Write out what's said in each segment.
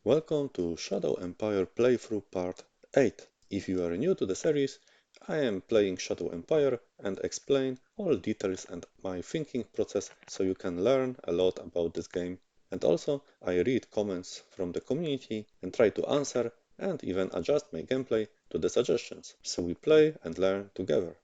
Welcome to Shadow Empire playthrough part 8. If you are new to the series, I am playing Shadow Empire and explain all details and my thinking process so you can learn a lot about this game. And also, I read comments from the community and try to answer and even adjust my gameplay to the suggestions, so we play and learn together.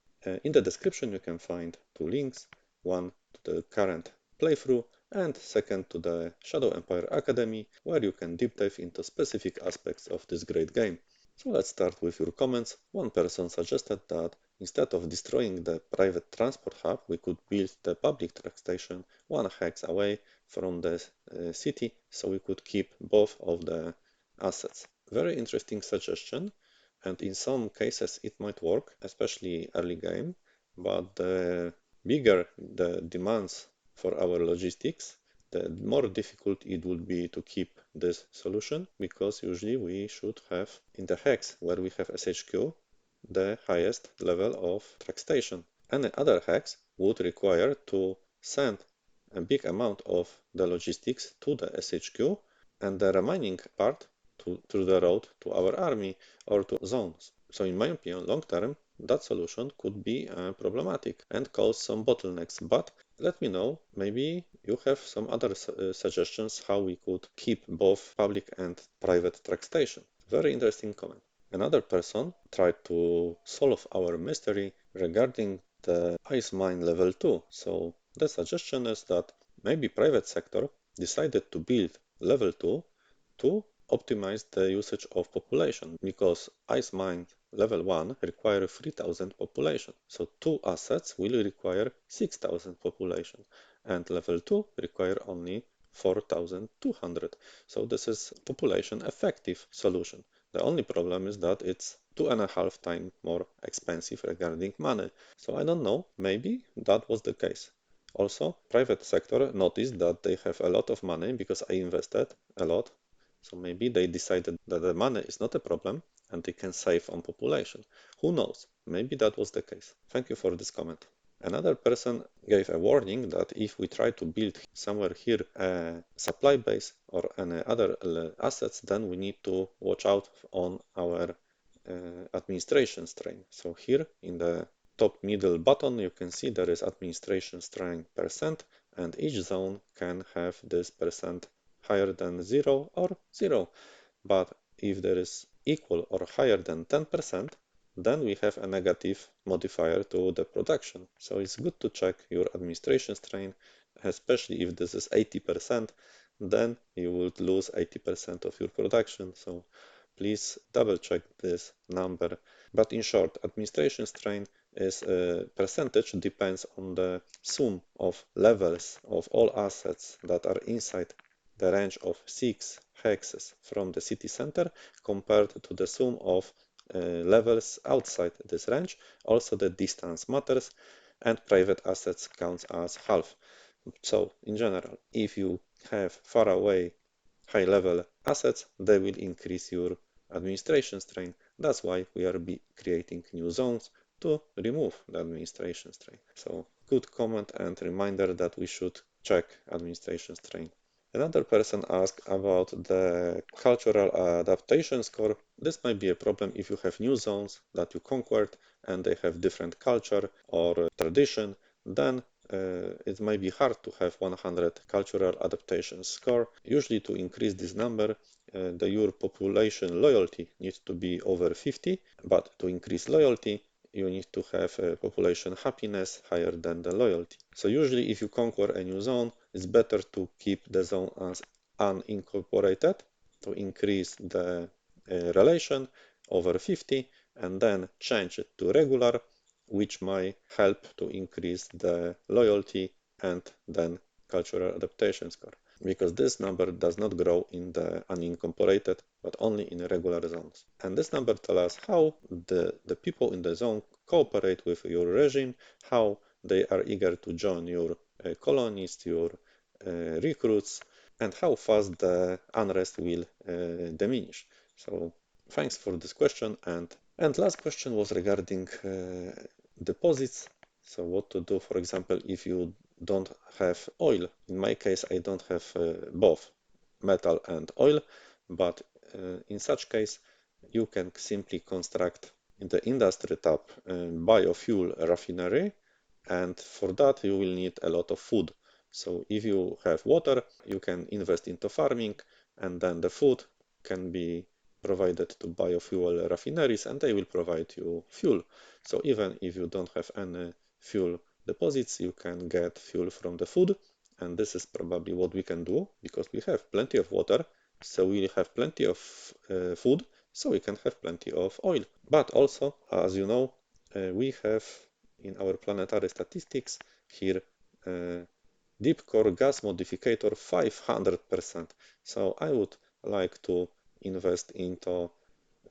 In the description you can find two links, one to the current playthrough and second to the Shadow Empire Academy, where you can deep dive into specific aspects of this great game. So let's start with your comments. One person suggested that instead of destroying the private transport hub, we could build the public track station 1 hex away from the city, so we could keep both of the assets. Very interesting suggestion, and in some cases it might work, especially early game, but the bigger the demands for our logistics, the more difficult it would be to keep this solution, because usually we should have in the hex where we have SHQ the highest level of track station. Any other hex would require to send a big amount of the logistics to the SHQ and the remaining part through the road to our army or to zones. So in my opinion, long term, that solution could be problematic and cause some bottlenecks. But let me know, maybe you have some other suggestions how we could keep both public and private track station. Very interesting comment. Another person tried to solve our mystery regarding the ice mine level 2. So the suggestion is that maybe private sector decided to build level 2 to optimize the usage of population, because ice mine level 1 require 3000 population. So two assets will require 6000 population and level 2 require only 4200. So this is population effective solution. The only problem is that it's 2.5 times more expensive regarding money. So I don't know, maybe that was the case. Also, private sector noticed that they have a lot of money because I invested a lot. So maybe they decided that the money is not a problem and they can save on population. Who knows? Maybe that was the case. Thank you for this comment. Another person gave a warning that if we try to build somewhere here a supply base or any other assets, then we need to watch out on our administration strain. So here in the top middle button, you can see there is administration strain percent, and each zone can have this percent higher than 0 or 0. But if there is equal or higher than 10%, then we have a negative modifier to the production. So it's good to check your administration strain, especially if this is 80%, then you would lose 80% of your production. So please double check this number. But in short, administration strain is a percentage depends on the sum of levels of all assets that are inside the range of 6 hexes from the city center compared to the sum of levels outside this range. Also the distance matters and private assets counts as half. So in general, if you have far away high level assets, they will increase your administration strain. That's why we are creating new zones to remove the administration strain. So good comment and reminder that we should check administration strain. Another person asked about the cultural adaptation score. This might be a problem if you have new zones that you conquered and they have different culture or tradition, then it might be hard to have 100 cultural adaptation score. Usually to increase this number, your population loyalty needs to be over 50, but to increase loyalty, you need to have population happiness higher than the loyalty. So usually if you conquer a new zone, it's better to keep the zone as unincorporated to increase the relation over 50 and then change it to regular, which might help to increase the loyalty and then cultural adaptation score, because this number does not grow in the unincorporated but only in regular zones. And this number tells us how the people in the zone cooperate with your regime, how they are eager to join your colonists, your recruits, and how fast the unrest will diminish. So thanks for this question. And last question was regarding deposits. So what to do, for example, if you don't have oil. In my case, I don't have both metal and oil, but in such case, you can simply construct in the industry tab biofuel refinery, and for that you will need a lot of food. So if you have water, you can invest into farming, and then the food can be provided to biofuel refineries, and they will provide you fuel. So even if you don't have any fuel deposits, you can get fuel from the food, and this is probably what we can do because we have plenty of water, so we have plenty of food, so we can have plenty of oil. But also, as you know, we have in our planetary statistics here deep core gas modificator 500%. So I would like to invest into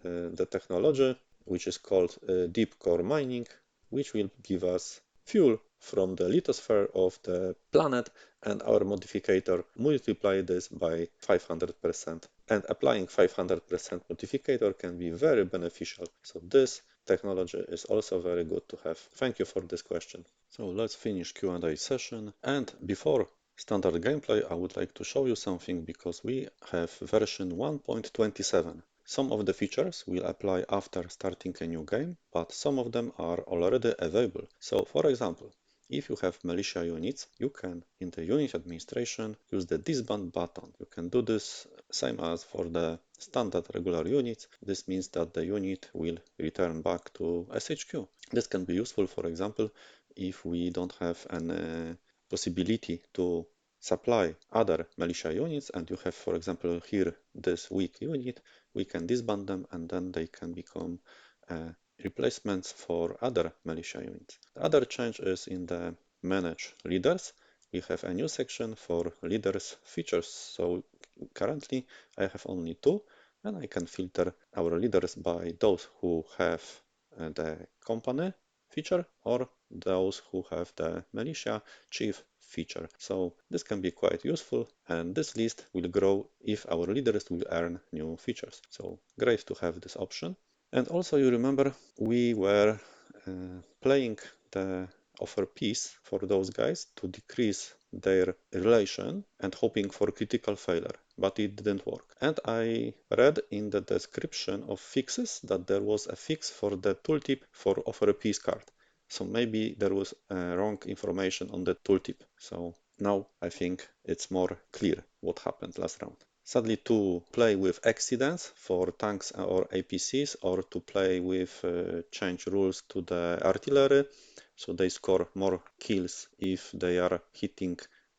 the technology which is called deep core mining, which will give us fuel from the lithosphere of the planet, and our modificator multiply this by 500%. And applying 500% modificator can be very beneficial. So this technology is also very good to have. Thank you for this question. So let's finish Q&A session. And before standard gameplay, I would like to show you something because we have version 1.27. Some of the features will apply after starting a new game, but some of them are already available. So for example, if you have militia units, you can, in the unit administration, use the disband button. You can do this same as for the standard regular units. This means that the unit will return back to SHQ. This can be useful, for example, if we don't have an possibility to supply other militia units, and you have, for example, here this weak unit, we can disband them and then they can become replacements for other militia units. The other change is in the manage leaders. We have a new section for leaders features. So currently I have only two, and I can filter our leaders by those who have the company feature or those who have the militia chief feature. So this can be quite useful, and this list will grow if our leaders will earn new features. So great to have this option. And also you remember we were playing the offer peace for those guys to decrease their relation and hoping for critical failure, but it didn't work. And I read in the description of fixes that there was a fix for the tooltip for offer peace card. So maybe there was wrong information on the tooltip. So now I think it's more clear what happened last round. Sadly, to play with accidents for tanks or APCs, or to play with change rules to the artillery, so they score more kills if they are hitting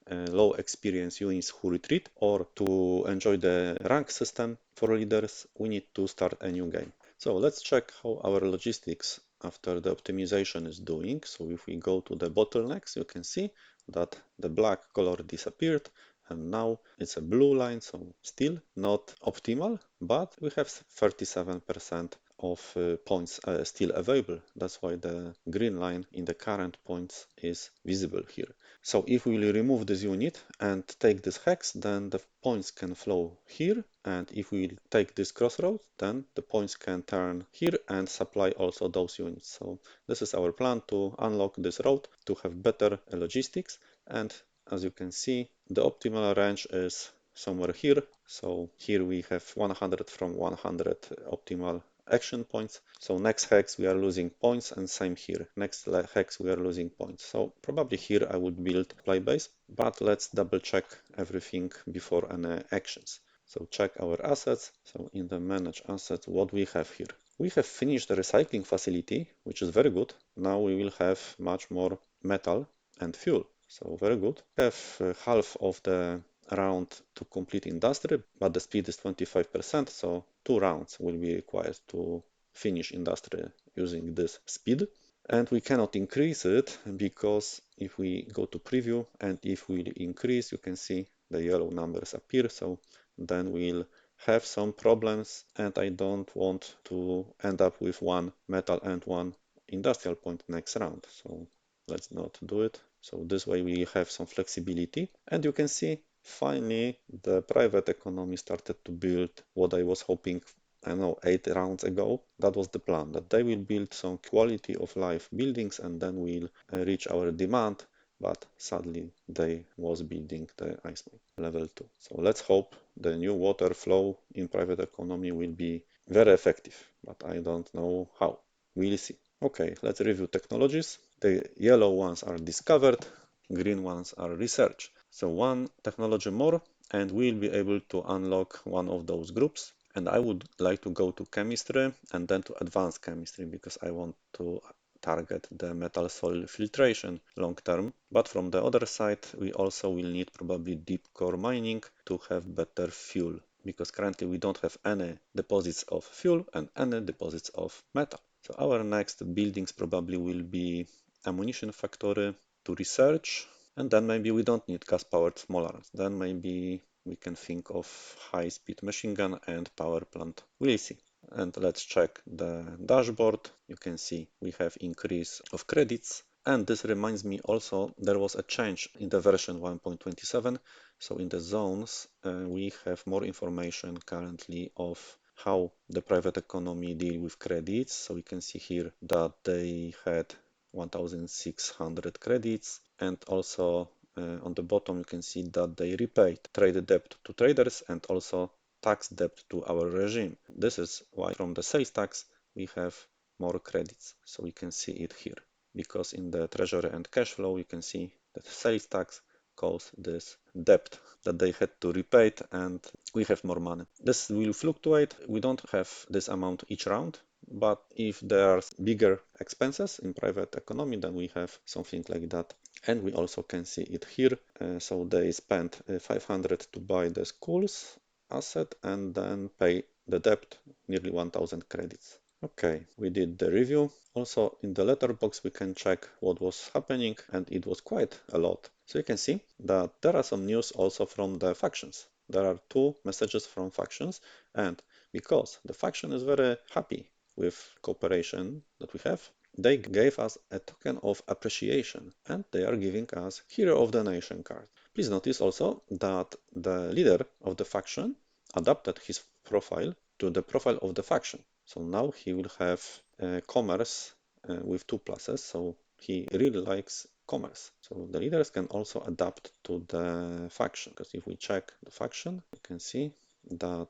low experience units who retreat, or to enjoy the rank system for leaders, we need to start a new game. So let's check how our logistics after the optimization is doing. So if we go to the bottlenecks, you can see that the black color disappeared, and now it's a blue line, so still not optimal, but we have 37% of points still available. That's why the green line in the current points is visible here. So if we will remove this unit and take this hex, then the points can flow here, and if we take this crossroad, then the points can turn here and supply also those units. So this is our plan to unlock this road to have better logistics, and as you can see, the optimal range is somewhere here. So here we have 100 from 100 optimal action points. So next hex we are losing points, and same here. Next hex we are losing points. So probably here I would build play base, but let's double check everything before any actions. So check our assets. So in the manage assets, what we have here. We have finished the recycling facility, which is very good. Now we will have much more metal and fuel. So very good. We have half of the round to complete industry, but the speed is 25%, so 2 rounds will be required to finish industry using this speed. And we cannot increase it because if we go to preview and if we increase, you can see the yellow numbers appear. So then we'll have some problems, and I don't want to end up with one metal and one industrial point next round. So let's not do it. So this way we have some flexibility, and you can see finally the private economy started to build what I was hoping, I don't know, 8 rounds ago. That was the plan, that they will build some quality of life buildings, and then we'll reach our demand but sadly they was building the ice mine level 2. So let's hope the new water flow in private economy will be very effective, but I don't know how. We'll see. Okay, let's review technologies. The yellow ones are discovered, green ones are research. So one technology more and we'll be able to unlock one of those groups. And I would like to go to chemistry and then to advanced chemistry because I want to target the metal soil filtration long term. But from the other side, we also will need probably deep core mining to have better fuel because currently we don't have any deposits of fuel and any deposits of metal. So our next buildings probably will be ammunition factory to research, and then maybe we don't need gas-powered small arms. Then maybe we can think of high-speed machine gun and power plant. We'll see. And let's check the dashboard. You can see we have increase of credits. And this reminds me also there was a change in the version 1.27. So in the zones, we have more information currently of how the private economy deal with credits. So we can see here that they had 1,600 credits, and also on the bottom you can see that they repaid trade debt to traders and also tax debt to our regime. This is why from the sales tax we have more credits. So we can see it here because in the treasury and cash flow you can see that sales tax caused this debt that they had to repay and we have more money. This will fluctuate. We don't have this amount each round, but if there are bigger expenses in private economy, then we have something like that. And we also can see it here. So they spent 500 to buy the schools asset and then pay the debt nearly 1000 credits. Okay, we did the review. Also in the letterbox we can check what was happening and it was quite a lot. So you can see that there are some news also from the factions. There are 2 messages from factions, and because the faction is very happy with cooperation that we have, they gave us a token of appreciation and they are giving us Hero of the Nation card. Please notice also that the leader of the faction adapted his profile to the profile of the faction. So now he will have commerce with 2 pluses. So he really likes commerce. So the leaders can also adapt to the faction, because if we check the faction, you can see that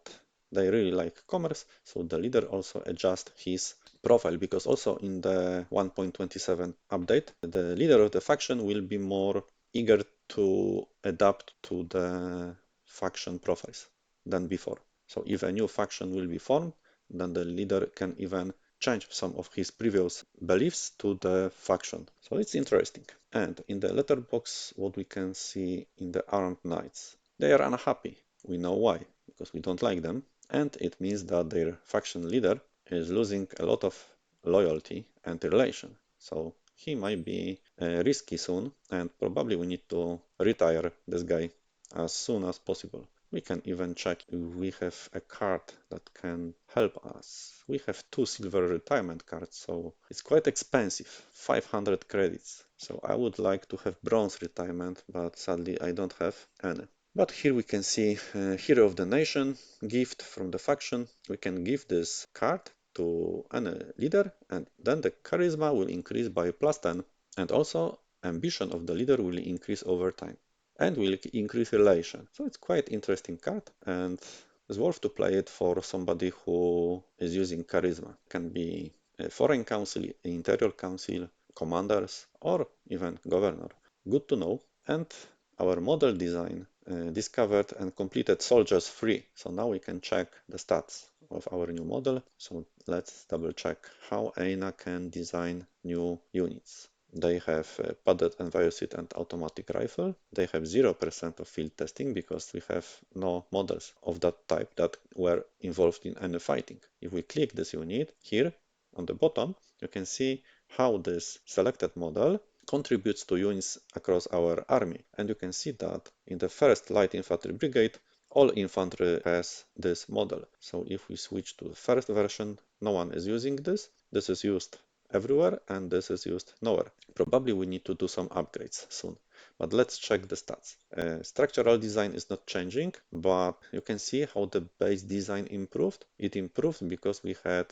they really like commerce. So the leader also adjusts his profile, because also in the 1.27 update, the leader of the faction will be more eager to adapt to the faction profiles than before. So if a new faction will be formed, then the leader can even change some of his previous beliefs to the faction. So it's interesting. And in the letterbox, what we can see in the armed knights, they are unhappy. We know why, because we don't like them. And it means that their faction leader is losing a lot of loyalty and relation. So he might be risky soon, and probably we need to retire this guy as soon as possible. We can even check if we have a card that can help us. We have 2 silver retirement cards, so it's quite expensive, 500 credits. So I would like to have bronze retirement, but sadly I don't have any. But here we can see Hero of the Nation, gift from the faction. We can give this card to any leader, and then the charisma will increase by +10, and also ambition of the leader will increase over time and will increase relation. So it's quite interesting card and it's worth to play it for somebody who is using charisma. Can be a foreign council, interior council, commanders, or even governor. Good to know. And our model design discovered and completed soldiers free. So now we can check the stats of our new model. So let's double check how EINA can design new units. They have padded enviro suit and automatic rifle. They have 0% of field testing because we have no models of that type that were involved in any fighting. If we click this unit here on the bottom, you can see how this selected model contributes to units across our army. And you can see that in the first light infantry brigade, all infantry has this model. So if we switch to the first version, no one is using this. This is used everywhere and this is used nowhere. Probably we need to do some upgrades soon, but let's check the stats. Structural design is not changing, but you can see how the base design improved. It improved because we had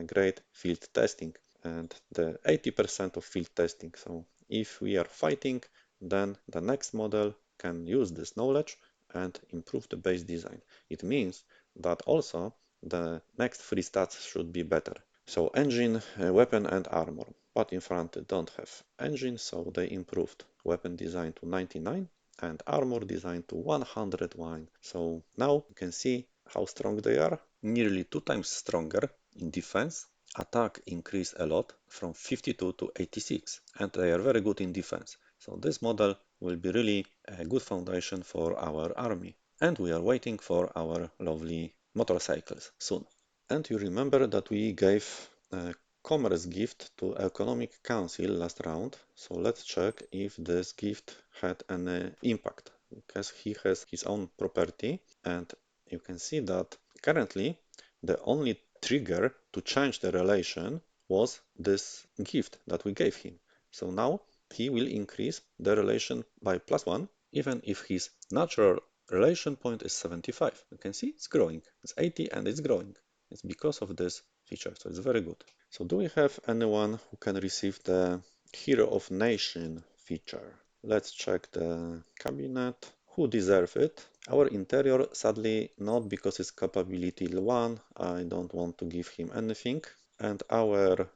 great field testing and the 80% of field testing. So if we are fighting, then the next model can use this knowledge and improve the base design. It means that also the next three stats should be better. So engine, weapon and armor. But infantry don't have engine, so they improved weapon design to 99 and armor design to 101. So now you can see how strong they are. Nearly 2 times stronger in defense. Attack increased a lot from 52 to 86, and they are very good in defense. So this model will be really a good foundation for our army. And we are waiting for our lovely motorcycles soon. And you remember that we gave a commerce gift to Economic Council last round. So let's check if this gift had any impact, because he has his own property, and you can see that currently the only trigger to change the relation was this gift that we gave him. So now he will increase the relation by +1, even if his natural relation point is 75. You can see it's growing. It's 80 and it's growing. It's because of this feature, so it's very good. So do we have anyone who can receive the Hero of Nation feature? Let's check the cabinet. Who deserve it? Our interior, sadly, not because it's capability 1. I don't want to give him anything. And our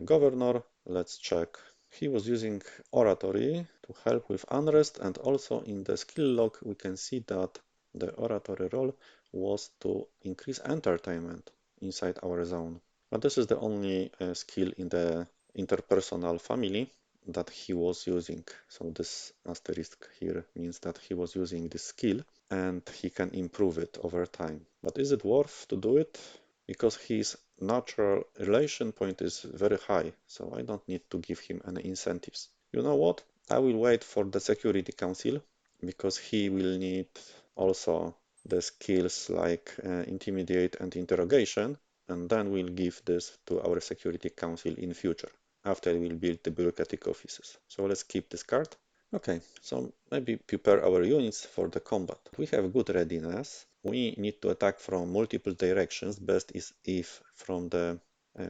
governor, let's check. He was using oratory to help with unrest, and also in the skill log we can see that the oratory role was to increase entertainment inside our zone. But this is the only skill in the interpersonal family that he was using. So this asterisk here means that he was using this skill and he can improve it over time. But is it worth to do it? Because his natural relation point is very high, so I don't need to give him any incentives. You know what? I will wait for the Security Council because he will need also the skills like intimidate and interrogation, and then we'll give this to our Security Council in future after we'll build the bureaucratic offices. So let's keep this card. Okay, so maybe prepare our units for the combat. We have good readiness. We need to attack from multiple directions. Best is if from the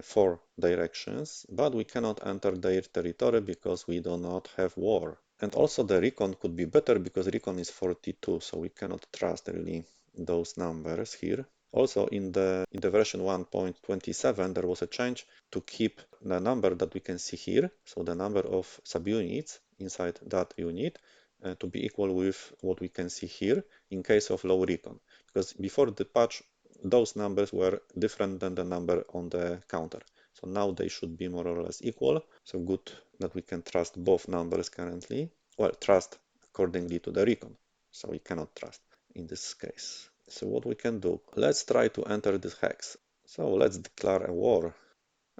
4 directions, but we cannot enter their territory because we do not have war. And also the recon could be better because recon is 42, so we cannot trust really those numbers here. Also in the version 1.27 there was a change to keep the number that we can see here, so the number of subunits inside that unit to be equal with what we can see here in case of low recon, because before the patch those numbers were different than the number on the counter. So now they should be more or less equal. So good that we can trust both numbers currently. Well, trust accordingly to the recon. So we cannot trust in this case. So what we can do? Let's try to enter this hex. So let's declare a war.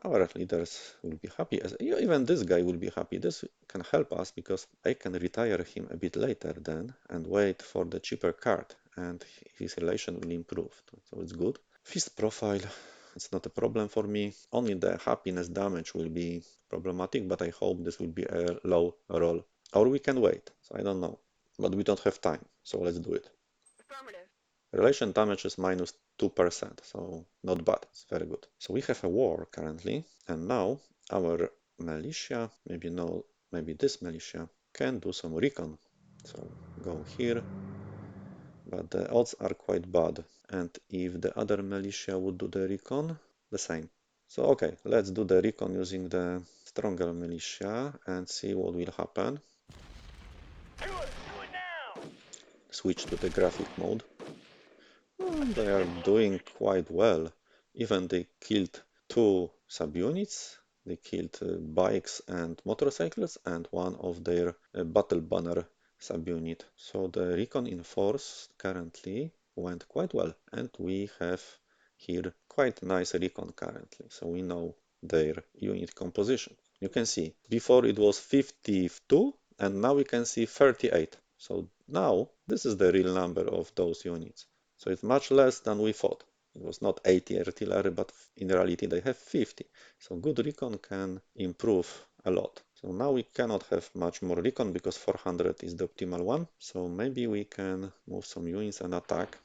Our leaders will be happy. Even this guy will be happy. This can help us because I can retire him a bit later then and wait for the cheaper card, and his relation will improve. So it's good. Fist profile, it's not a problem for me. Only the happiness damage will be problematic, but I hope this will be a low roll. Or we can wait, so I don't know. But we don't have time, so let's do it. Relation damage is -2%, so not bad, it's very good. So we have a war currently, and now our militia, maybe this militia, can do some recon. So go here, but the odds are quite bad. And if the other militia would do the recon, the same. So okay, let's do the recon using the stronger militia and see what will happen. Switch to the graphic mode. They are doing quite well. Even they killed 2 subunits. They killed bikes and motorcycles and one of their battle banner subunit. So the recon in force currently went quite well, and we have here quite nice recon currently. So we know their unit composition. You can see before it was 52 and now we can see 38. So now this is the real number of those units. So it's much less than we thought. It was not 80 artillery, but in reality they have 50. So good recon can improve a lot. So now we cannot have much more recon because 400 is the optimal one. So maybe we can move some units and attack.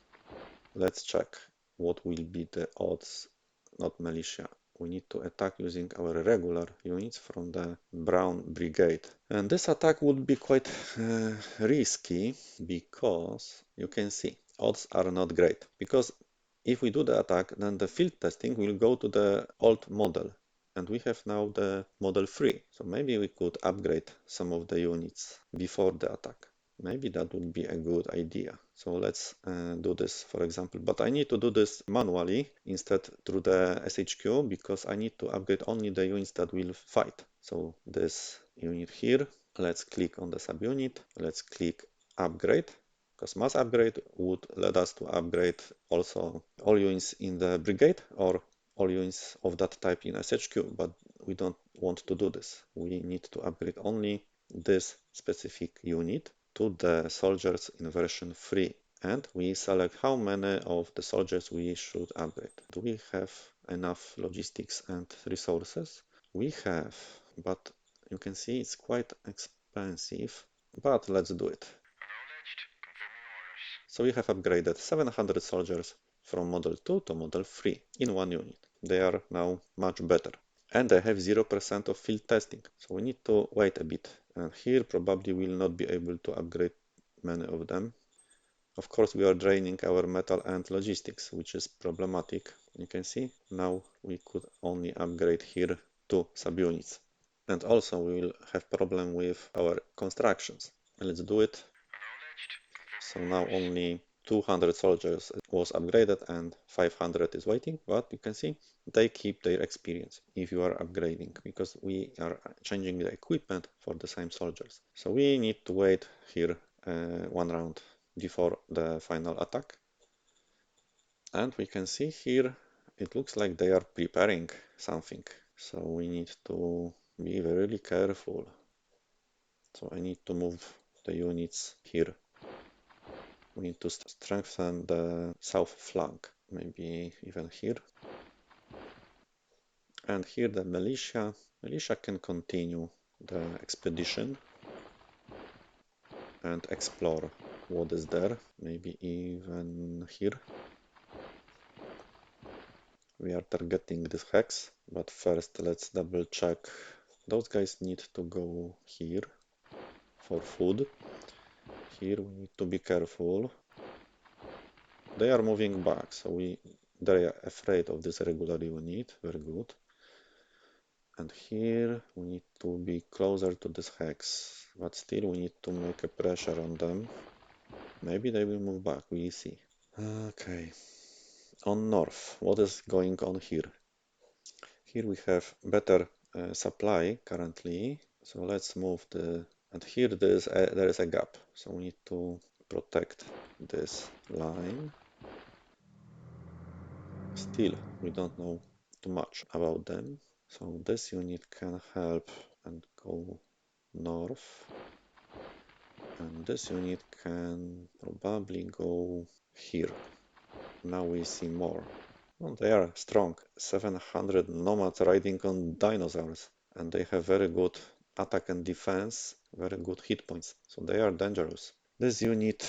Let's check what will be the odds, not militia. we need to attack using our regular units from the Brown Brigade. And this attack would be quite risky because you can see odds are not great. Because if we do the attack, then the field testing will go to the old model. And we have now the model 3. So maybe we could upgrade some of the units before the attack. Maybe that would be a good idea. So let's do this, for example. But I need to do this manually instead through the SHQ because I need to upgrade only the units that will fight. So this unit here, let's click on the subunit. Let's click upgrade because mass upgrade would let us to upgrade also all units in the brigade or all units of that type in SHQ, but we don't want to do this. We need to upgrade only this specific unit to the soldiers in version 3, and we select how many of the soldiers we should upgrade. Do we have enough logistics and resources? We have, but you can see it's quite expensive, but let's do it. So we have upgraded 700 soldiers from model 2 to model 3 in one unit. They are now much better. And they have 0% of field testing. So we need to wait a bit. And here probably we'll not be able to upgrade many of them. Of course, we are draining our metal and logistics, which is problematic. You can see now we could only upgrade here 2 subunits. And also we will have problem with our constructions. Let's do it. So now only 200 soldiers was upgraded and 500 is waiting, but you can see they keep their experience if you are upgrading because we are changing the equipment for the same soldiers. So we need to wait here one round before the final attack. And we can see here it looks like they are preparing something. So we need to be really careful. So I need to move the units here. We need to strengthen the south flank, maybe even here. And here the militia. Militia can continue the expedition and explore what is there, maybe even here. We are targeting this hex, but first let's double check. Those guys need to go here for food. Here we need to be careful. They are moving back, so they are afraid of this regular unit. Very good. And here we need to be closer to this hex, but still we need to make a pressure on them. Maybe they will move back, we'll see. Okay, on north, what is going on here? Here we have better supply currently, so let's move and here there is a gap, so we need to protect this line. Still, we don't know too much about them. So this unit can help and go north. And this unit can probably go here. Now we see more. Well, they are strong. 700 nomads riding on dinosaurs. And they have very good attack and defense, very good hit points. So they are dangerous. This unit,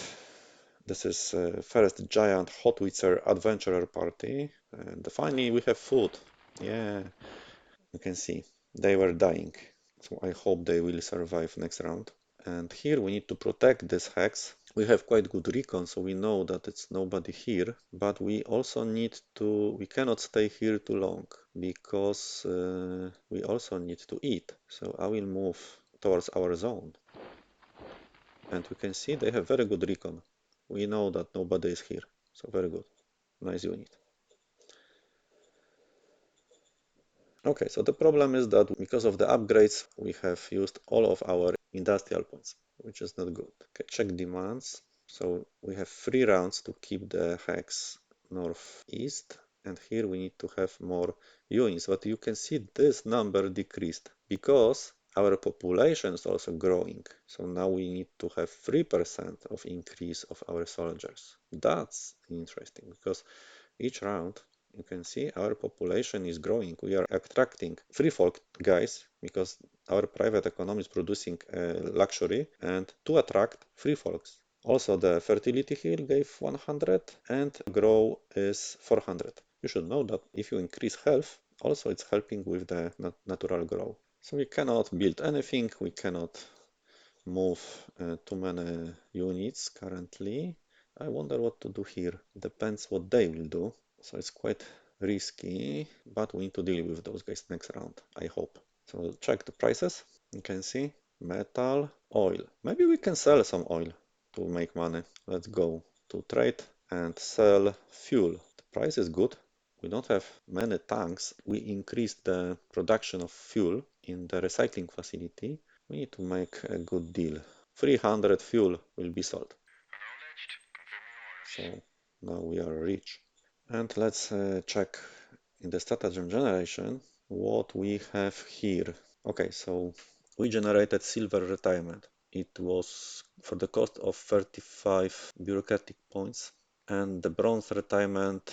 this is first giant Hotwitzer adventurer party. And finally we have food. Yeah, you can see they were dying. So I hope they will survive next round. And here we need to protect this hex. We have quite good recon, so we know that it's nobody here, but we also need to, we cannot stay here too long because we also need to eat. So I will move towards our zone. And we can see they have very good recon. We know that nobody is here, so very good. Nice unit. Okay, so the problem is that because of the upgrades, we have used all of our industrial points, which is not good. Okay, check demands. So we have 3 rounds to keep the hex northeast, and here we need to have more units. But you can see this number decreased because our population is also growing. So now we need to have 3% of increase of our soldiers. That's interesting because each round you can see our population is growing. We are attracting free folk guys because our private economy is producing luxury and to attract free folks. Also the fertility here gave 100 and grow is 400. You should know that if you increase health, also it's helping with the natural growth. So we cannot build anything, we cannot move too many units currently. I wonder what to do here. Depends what they will do. So it's quite risky, but we need to deal with those guys next round, I hope. So check the prices. You can see metal, oil. Maybe we can sell some oil to make money. Let's go to trade and sell fuel. The price is good. We don't have many tanks. We increased the production of fuel in the recycling facility. We need to make a good deal. 300 fuel will be sold. So now we are rich. And let's check in the stratagem generation what we have here. Okay, so we generated silver retirement. It was for the cost of 35 bureaucratic points, and the bronze retirement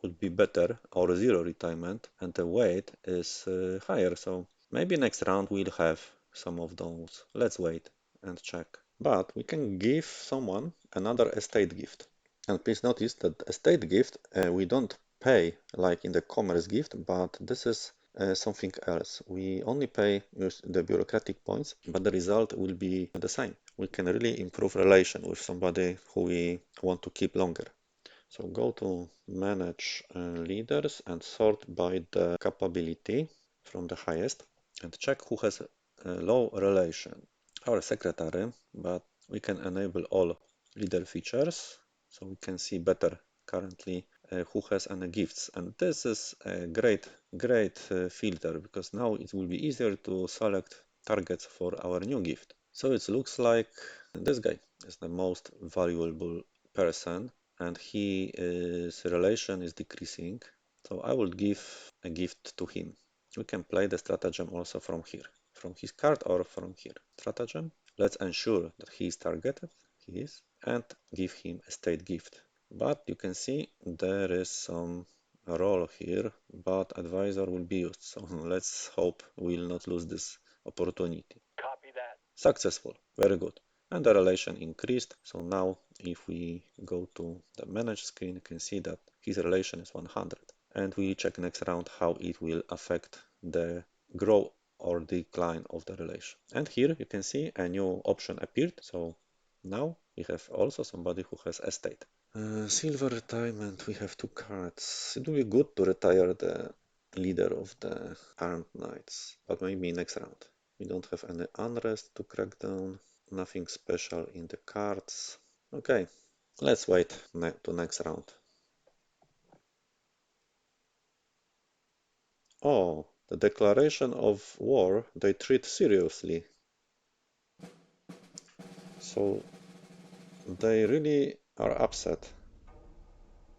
would be better, or zero retirement, and the weight is higher. So maybe next round we'll have some of those. Let's wait and check. But we can give someone another estate gift. And please notice that estate gift we don't pay like in the commerce gift, but this is something else. We only pay use the bureaucratic points, but the result will be the same. We can really improve relation with somebody who we want to keep longer. So go to manage leaders and sort by the capability from the highest and check who has a low relation. Our secretary, but we can enable all leader features so we can see better currently who has any gifts. And this is a great filter because now it will be easier to select targets for our new gift. So it looks like this guy is the most valuable person and his relation is decreasing. So I will give a gift to him. We can play the stratagem also from here, from his card or from here. Stratagem. Let's ensure that he is targeted. He is, and give him a state gift. But you can see there is some role here, but advisor will be used. So let's hope we'll not lose this opportunity. Copy that. Successful. Very good. And the relation increased. So now if we go to the manage screen, you can see that his relation is 100. And we check next round how it will affect the growth or decline of the relation. And here you can see a new option appeared. So now we have also somebody who has estate. Silver retirement, we have two cards. It will be good to retire the leader of the armed knights, but maybe next round. We don't have any unrest to crack down, nothing special in the cards. Okay, let's wait to next round. Oh, the declaration of war they treat seriously. So they really are upset.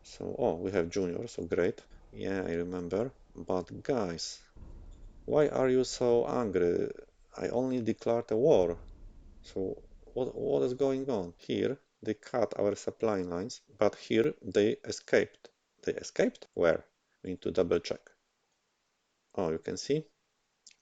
So, oh, we have junior, so great. Yeah, I remember. But guys, why are you so angry? I only declared a war. So what is going on? Here they cut our supply lines, but here they escaped. They escaped? Where? We need to double check. Oh, you can see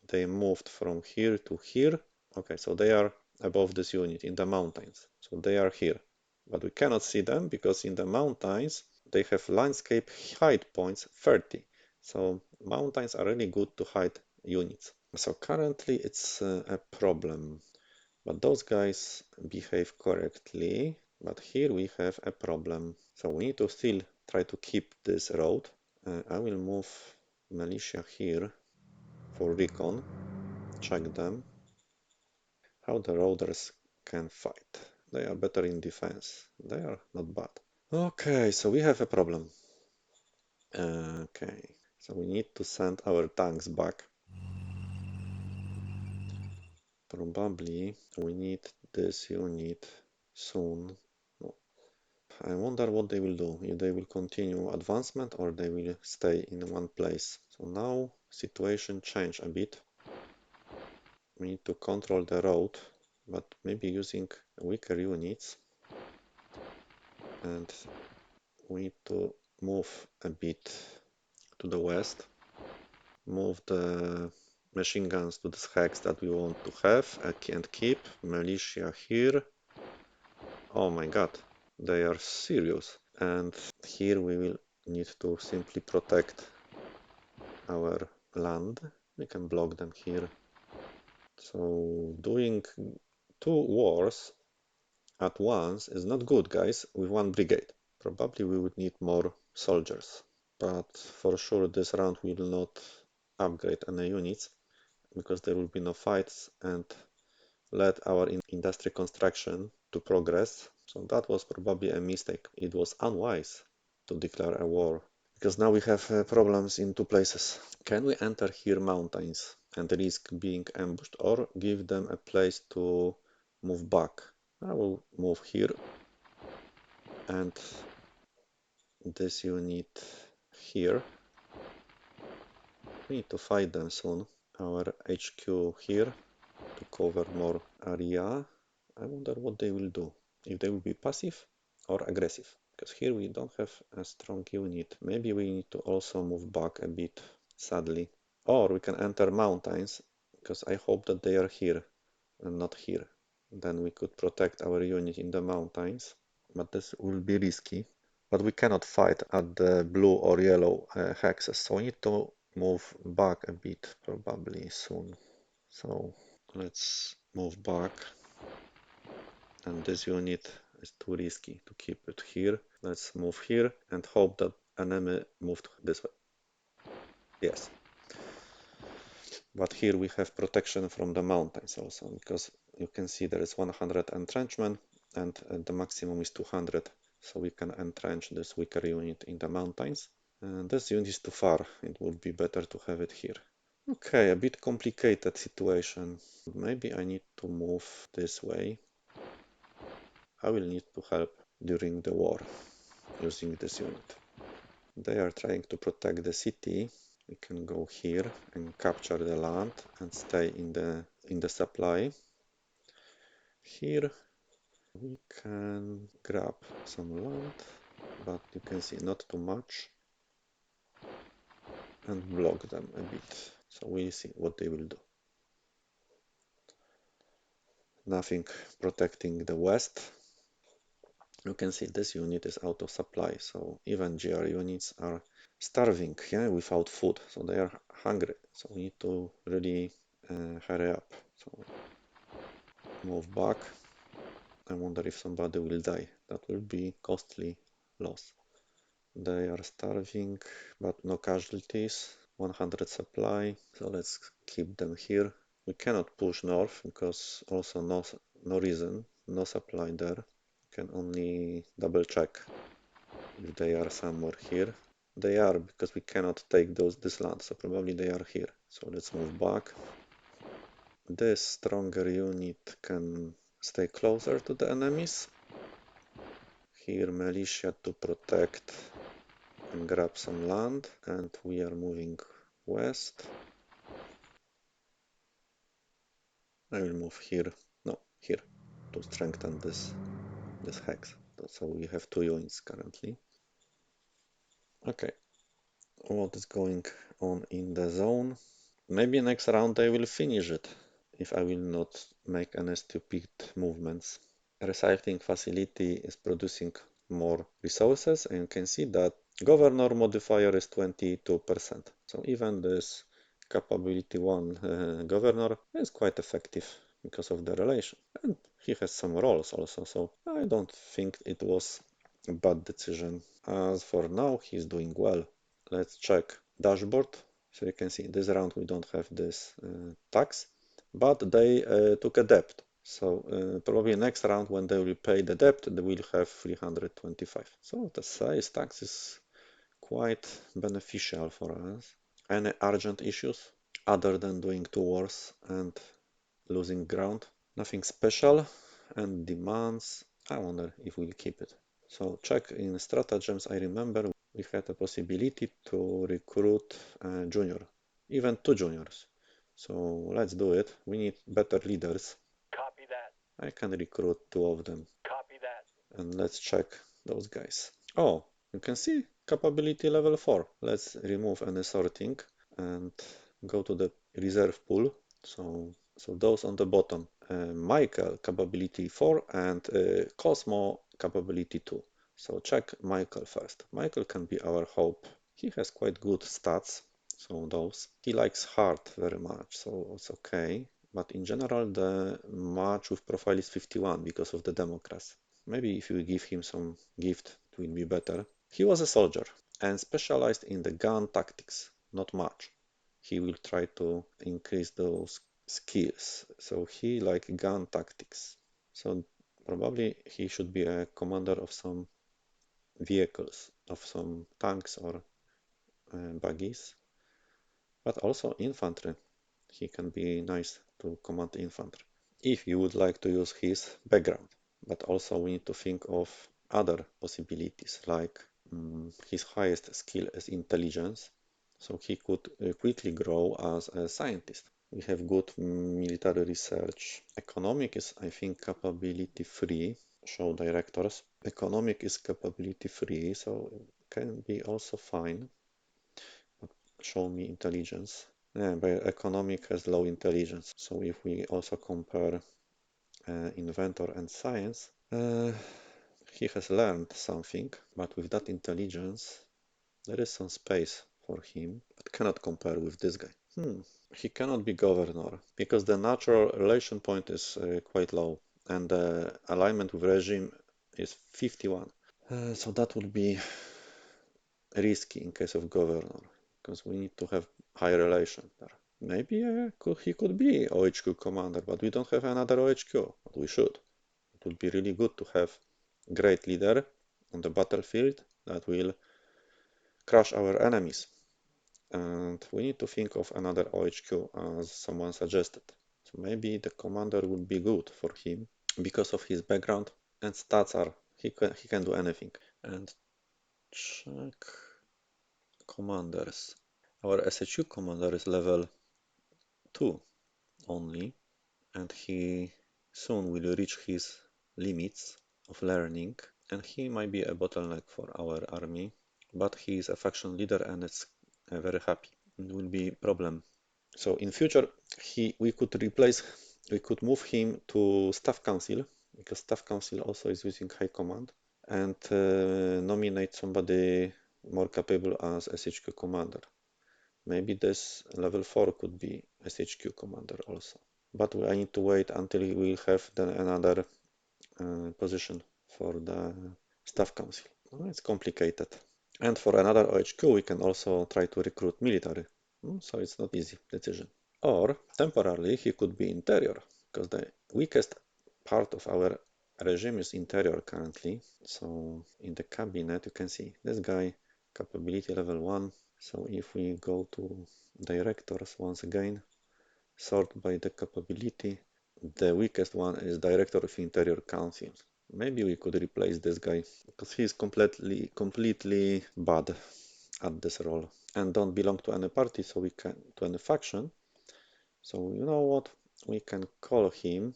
they moved from here to here. Okay, so they are above this unit in the mountains. So they are here. But we cannot see them because in the mountains they have landscape height points 30. So mountains are really good to hide units. So currently it's a problem. But those guys behave correctly. But here we have a problem. So we need to still try to keep this road. I will move militia here for recon. Check them. How the roaders can fight. They are better in defense. They are not bad. Okay, so we have a problem. Okay, so we need to send our tanks back. Probably we need this unit soon. No. I wonder what they will do. If they will continue advancement or they will stay in one place. So now situation change a bit. We need to control the road, but maybe using weaker units. And we need to move a bit to the west. Move the machine guns to the hex that we want to have and keep. Militia here. Oh my god, they are serious. And here we will need to simply protect our land. We can block them here. So doing 2 wars at once is not good, guys, with 1 brigade. Probably we would need more soldiers, but for sure this round will not upgrade any units because there will be no fights and let our industry construction to progress. So that was probably a mistake. It was unwise to declare a war because now we have problems in 2 places. Can we enter here mountains and risk being ambushed or give them a place to move back? I will move here and this unit here. We need to fight them soon. Our HQ here to cover more area. I wonder what they will do. If they will be passive or aggressive. Because here we don't have a strong unit. Maybe we need to also move back a bit, sadly. Or we can enter mountains, because I hope that they are here and not here. Then we could protect our unit in the mountains, but this will be risky. But we cannot fight at the blue or yellow hexes, so we need to move back a bit probably soon. So let's move back. And this unit is too risky to keep it here. Let's move here and hope that enemy moved this way. Yes. But here we have protection from the mountains also, because you can see there is 100 entrenchment and the maximum is 200. So we can entrench this weaker unit in the mountains. And this unit is too far. It would be better to have it here. Okay, a bit complicated situation. Maybe I need to move this way. I will need to help during the war using this unit. They are trying to protect the city. We can go here and capture the land and stay in the supply. Here we can grab some land, but you can see not too much, and block them a bit. So we'll see what they will do. Nothing protecting the west. You can see this unit is out of supply, so even GR units are starving, yeah, without food, so they are hungry. So we need to really hurry up. So move back. I wonder if somebody will die. That will be costly loss. They are starving, but no casualties. 100 supply, so let's keep them here. We cannot push north because also no reason, no supply there. Can only double check if they are somewhere here. They are, because we cannot take this land, so probably they are here. So let's move back. This stronger unit can stay closer to the enemies. Here militia to protect and grab some land, and we are moving west. I will move here, no, here, to strengthen this hex. So we have 2 units currently. Okay, what is going on in the zone? Maybe next round I will finish it, if I will not make any stupid movements. Recycling facility is producing more resources, and you can see that governor modifier is 22%. So even this capability 1 governor is quite effective because of the relation. And he has some roles also, so I don't think it was a bad decision. As for now, he's doing well. Let's check dashboard. So you can see this round we don't have this tax, but they took a debt. So probably next round when they will pay the debt, they will have 325. So the sales tax is quite beneficial for us. Any urgent issues other than doing 2 wars and losing ground? Nothing special. And demands, I wonder if we'll keep it. So check in stratagems. I remember we had a possibility to recruit a junior, even 2 juniors. So let's do it. We need better leaders. Copy that. I can recruit 2 of them. Copy that. And let's check those guys. Oh, you can see capability level 4. Let's remove any sorting and go to the reserve pool. So those on the bottom. Michael capability 4 and Cosmo capability 2. So check Michael first. Michael can be our hope. He has quite good stats. So those. He likes heart very much, so it's okay. But in general, the match with profile is 51 because of the democracy. Maybe if you give him some gift, it will be better. He was a soldier and specialized in the gun tactics, not much. He will try to increase those skills. So he like gun tactics. So probably he should be a commander of some vehicles, of some tanks or buggies, but also infantry. He can be nice to command infantry if you would like to use his background. But also we need to think of other possibilities like his highest skill is intelligence, so he could quickly grow as a scientist. We have good military research. Economic is, I think, capability free. Show directors. Economic is capability free, so can be also fine. Show me intelligence. Yeah, but economic has low intelligence. So if we also compare inventor and science, he has learned something, but with that intelligence, there is some space for him, but cannot compare with this guy. He cannot be governor because the natural relation point is quite low and the alignment with regime is 51. So that would be risky in case of governor because we need to have high relation there. Maybe he could be OHQ commander, but we don't have another OHQ, but we should. It would be really good to have great leader on the battlefield that will crush our enemies. And we need to think of another OHQ as someone suggested. So maybe the commander would be good for him because of his background and stats are he can do anything. And check commanders. Our SHU commander is level 2 only, and he soon will reach his limits of learning, and he might be a bottleneck for our army, but he is a faction leader and it's very happy. It will be problem. So in future, we could move him to staff council because staff council also is using high command and nominate somebody more capable as SHQ commander. Maybe this level 4 could be SHQ commander also. But I need to wait until we will have then another position for the staff council. It's complicated. And for another OHQ, we can also try to recruit military. So it's not easy decision. Or temporarily, he could be interior, because the weakest part of our regime is interior currently. So in the cabinet, you can see this guy, capability level 1. So if we go to directors once again, sort by the capability, the weakest one is director of interior council. Maybe we could replace this guy because he's completely bad at this role and don't belong to any party, so we can to any faction. So you know what? We can call him,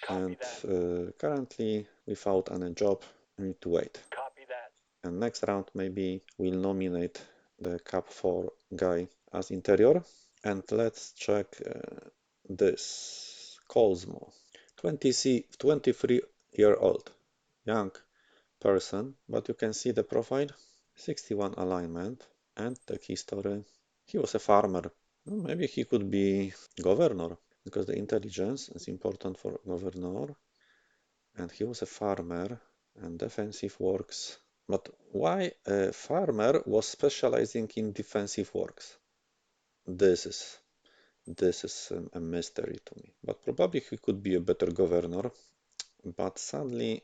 Copy and that. currently without any job, we need to wait. Copy that. And next round maybe we'll nominate the Cap 4 guy as interior. And let's check this Cosmo, 23-year-old young person, but you can see the profile, 61 alignment and the history. He was a farmer. Well, maybe he could be governor because the intelligence is important for governor. And he was a farmer and defensive works. But why a farmer was specializing in defensive works? This is this is a mystery to me. But probably he could be a better governor. But sadly,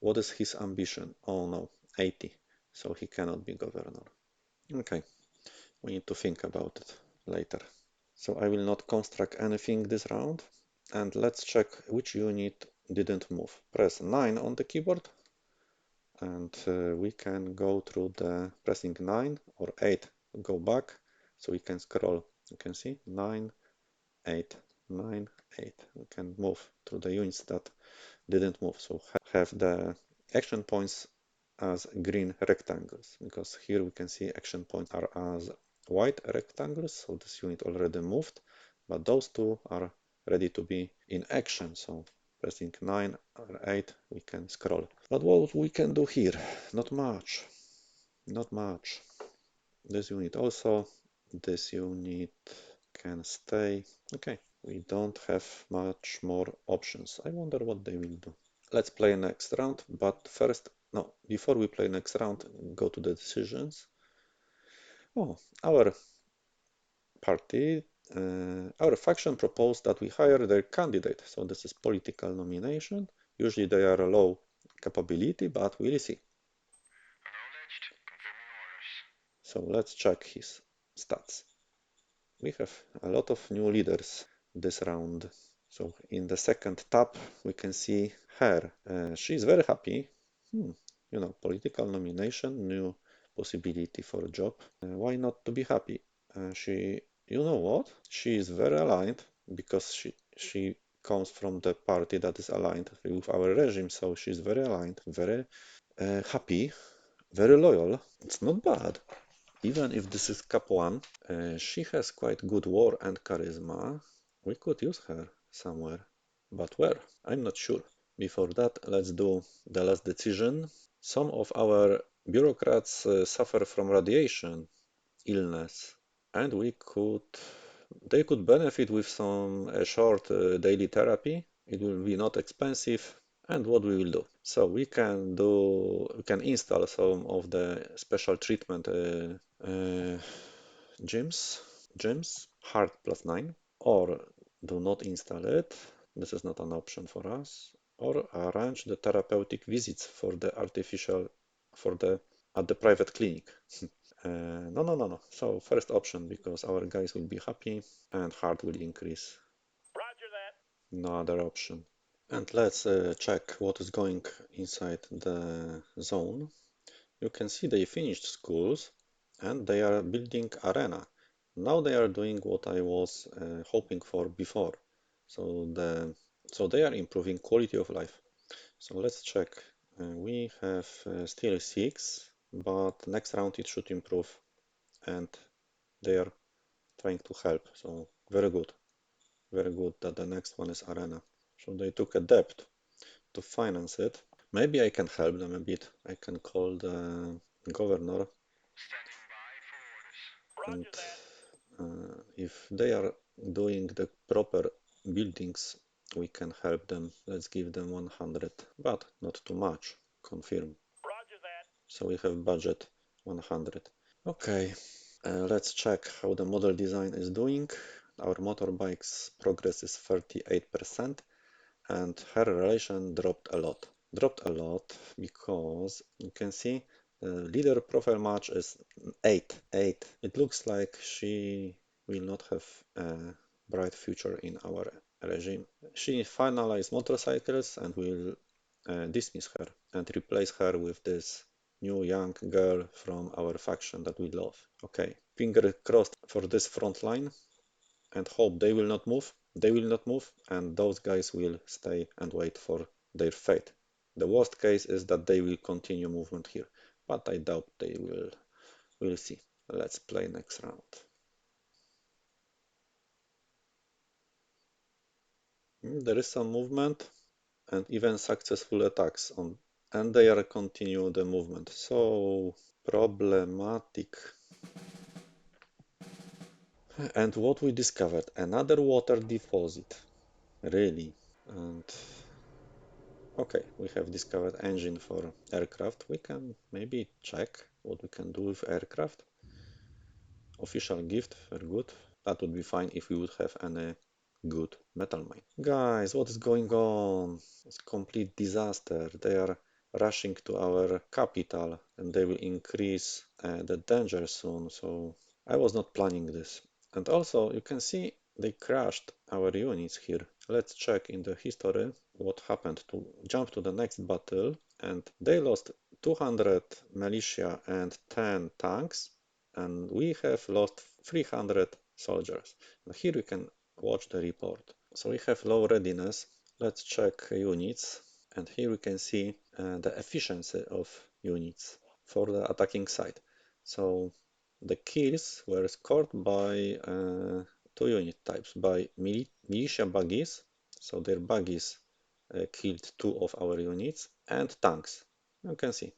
what is his ambition? Oh no, 80. So he cannot be governor. Okay, we need to think about it later. So I will not construct anything this round. And let's check which unit didn't move. Press 9 on the keyboard. And we can go through the pressing 9 or 8, go back. So we can scroll. You can see 9, 8, 9, 8. We can move through the units that didn't move. So have the action points as green rectangles, because here we can see action points are as white rectangles. So this unit already moved, but those two are ready to be in action. So pressing 9 or 8, we can scroll. But what we can do here? Not much. Not much. This unit also. This unit can stay. Okay, we don't have much more options. I wonder what they will do. Let's play next round, but first, no, before we play next round, go to the decisions. Oh, party, our faction proposed that we hire their candidate. So this is political nomination. Usually they are a low capability, but we'll see. So let's check his stats. We have a lot of new leaders this round. So in the second tab, we can see her. She's very happy. Hmm, political nomination, new possibility for a job. Why not to be happy? You know what? She is very aligned because she comes from the party that is aligned with our regime. So she's very aligned, very happy, very loyal. It's not bad. Even if this is Cap 1, she has quite good war and charisma. We could use her somewhere. But where? I'm not sure. Before that, let's do the last decision. Some of our bureaucrats suffer from radiation illness, and they could benefit with some short daily therapy. It will be not expensive. And what we will do? So we can install some of the special treatment uh, gyms, hard +9, or do not install it. This is not an option for us. Or arrange the therapeutic visits for the artificial, for the at the private clinic. No, no, no, no. So first option because our guys will be happy and hard will increase. Roger that. No other option. And let's check what is going inside the zone. You can see they finished schools and they are building arena. Now they are doing what I was hoping for before. So they are improving quality of life. So let's check. We have still 6, but next round it should improve and they are trying to help. So very good that the next one is arena. So they took a debt to finance it. Maybe I can help them a bit. I can call the governor and Roger that. if they are doing the proper buildings, we can help them. Let's give them 100, but not too much. Confirm. Roger that. So we have budget 100. Okay, let's check how the model design is doing. Our motorbike's progress is 38%. And her relation dropped a lot. Dropped a lot because you can see the leader profile match is 8. 8. It looks like she will not have a bright future in our regime. She finalized motorcycles and will dismiss her and replace her with this new young girl from our faction that we love. Okay, finger crossed for this front line and hope they will not move. They will not move, and those guys will stay and wait for their fate. The worst case is that they will continue movement here, but I doubt they will. We'll see. Let's play next round. There is some movement and even successful attacks on, and they are continue the movement. So problematic. And what we discovered, another water deposit. Really. And okay, we have discovered engine for aircraft. We can maybe check what we can do with aircraft. Official gift, very good. That would be fine if we would have any good metal mine. Guys, what is going on? It's complete disaster. They are rushing to our capital and they will increase the danger soon. So I was not planning this. And also you can see they crashed our units here. Let's check in the history what happened to jump to the next battle and they lost 200 militia and 10 tanks and we have lost 300 soldiers. And here we can watch the report. So we have low readiness. Let's check units. And here we can see the efficiency of units for the attacking side. So the kills were scored by two unit types, by militia buggies. So their buggies killed two of our units, and tanks. You can see.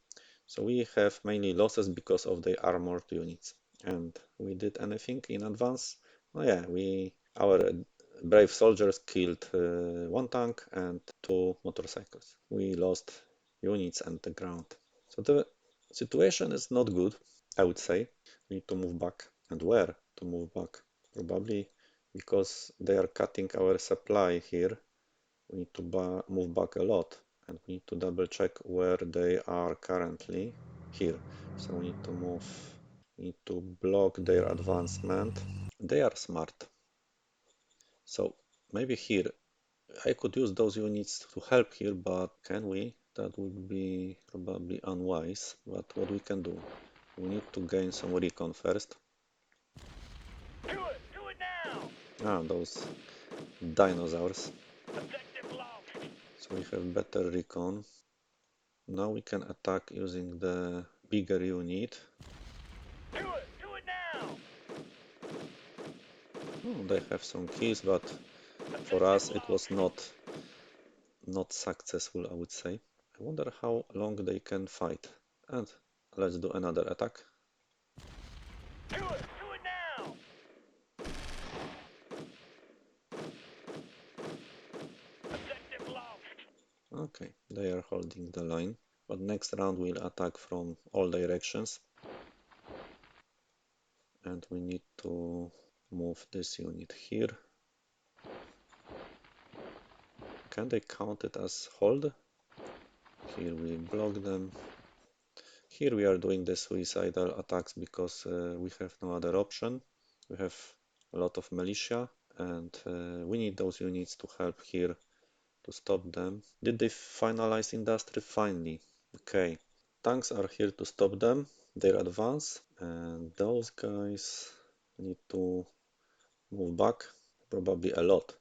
So we have mainly losses because of the armored units. And we did anything in advance? Oh yeah, our brave soldiers killed one tank and two motorcycles. We lost units and the ground. So the situation is not good, I would say. We need to move back. And where to move back? Probably because they are cutting our supply here. We need to move back a lot, and we need to double check where they are currently here. So we need to move, we need to block their advancement. They are smart. So maybe here I could use those units to help here, but can we? That would be probably unwise. But what we can do? We need to gain some recon first. Do it now. Ah, those dinosaurs. Objective lost. So we have better recon. Now we can attack using the bigger unit. Do it now. Oh, they have some kills, but for Objective us it was lost. not successful, I would say. I wonder how long they can fight. And let's do another attack. Do it now. Objective lost. Okay, they are holding the line. But next round we'll attack from all directions. And we need to move this unit here. Can they count it as hold? Here we block them. Here we are doing the suicidal attacks because we have no other option. We have a lot of militia and we need those units to help here to stop them. Did they finalize industry? Finally. Okay. Tanks are here to stop them. They advance and those guys need to move back, probably a lot.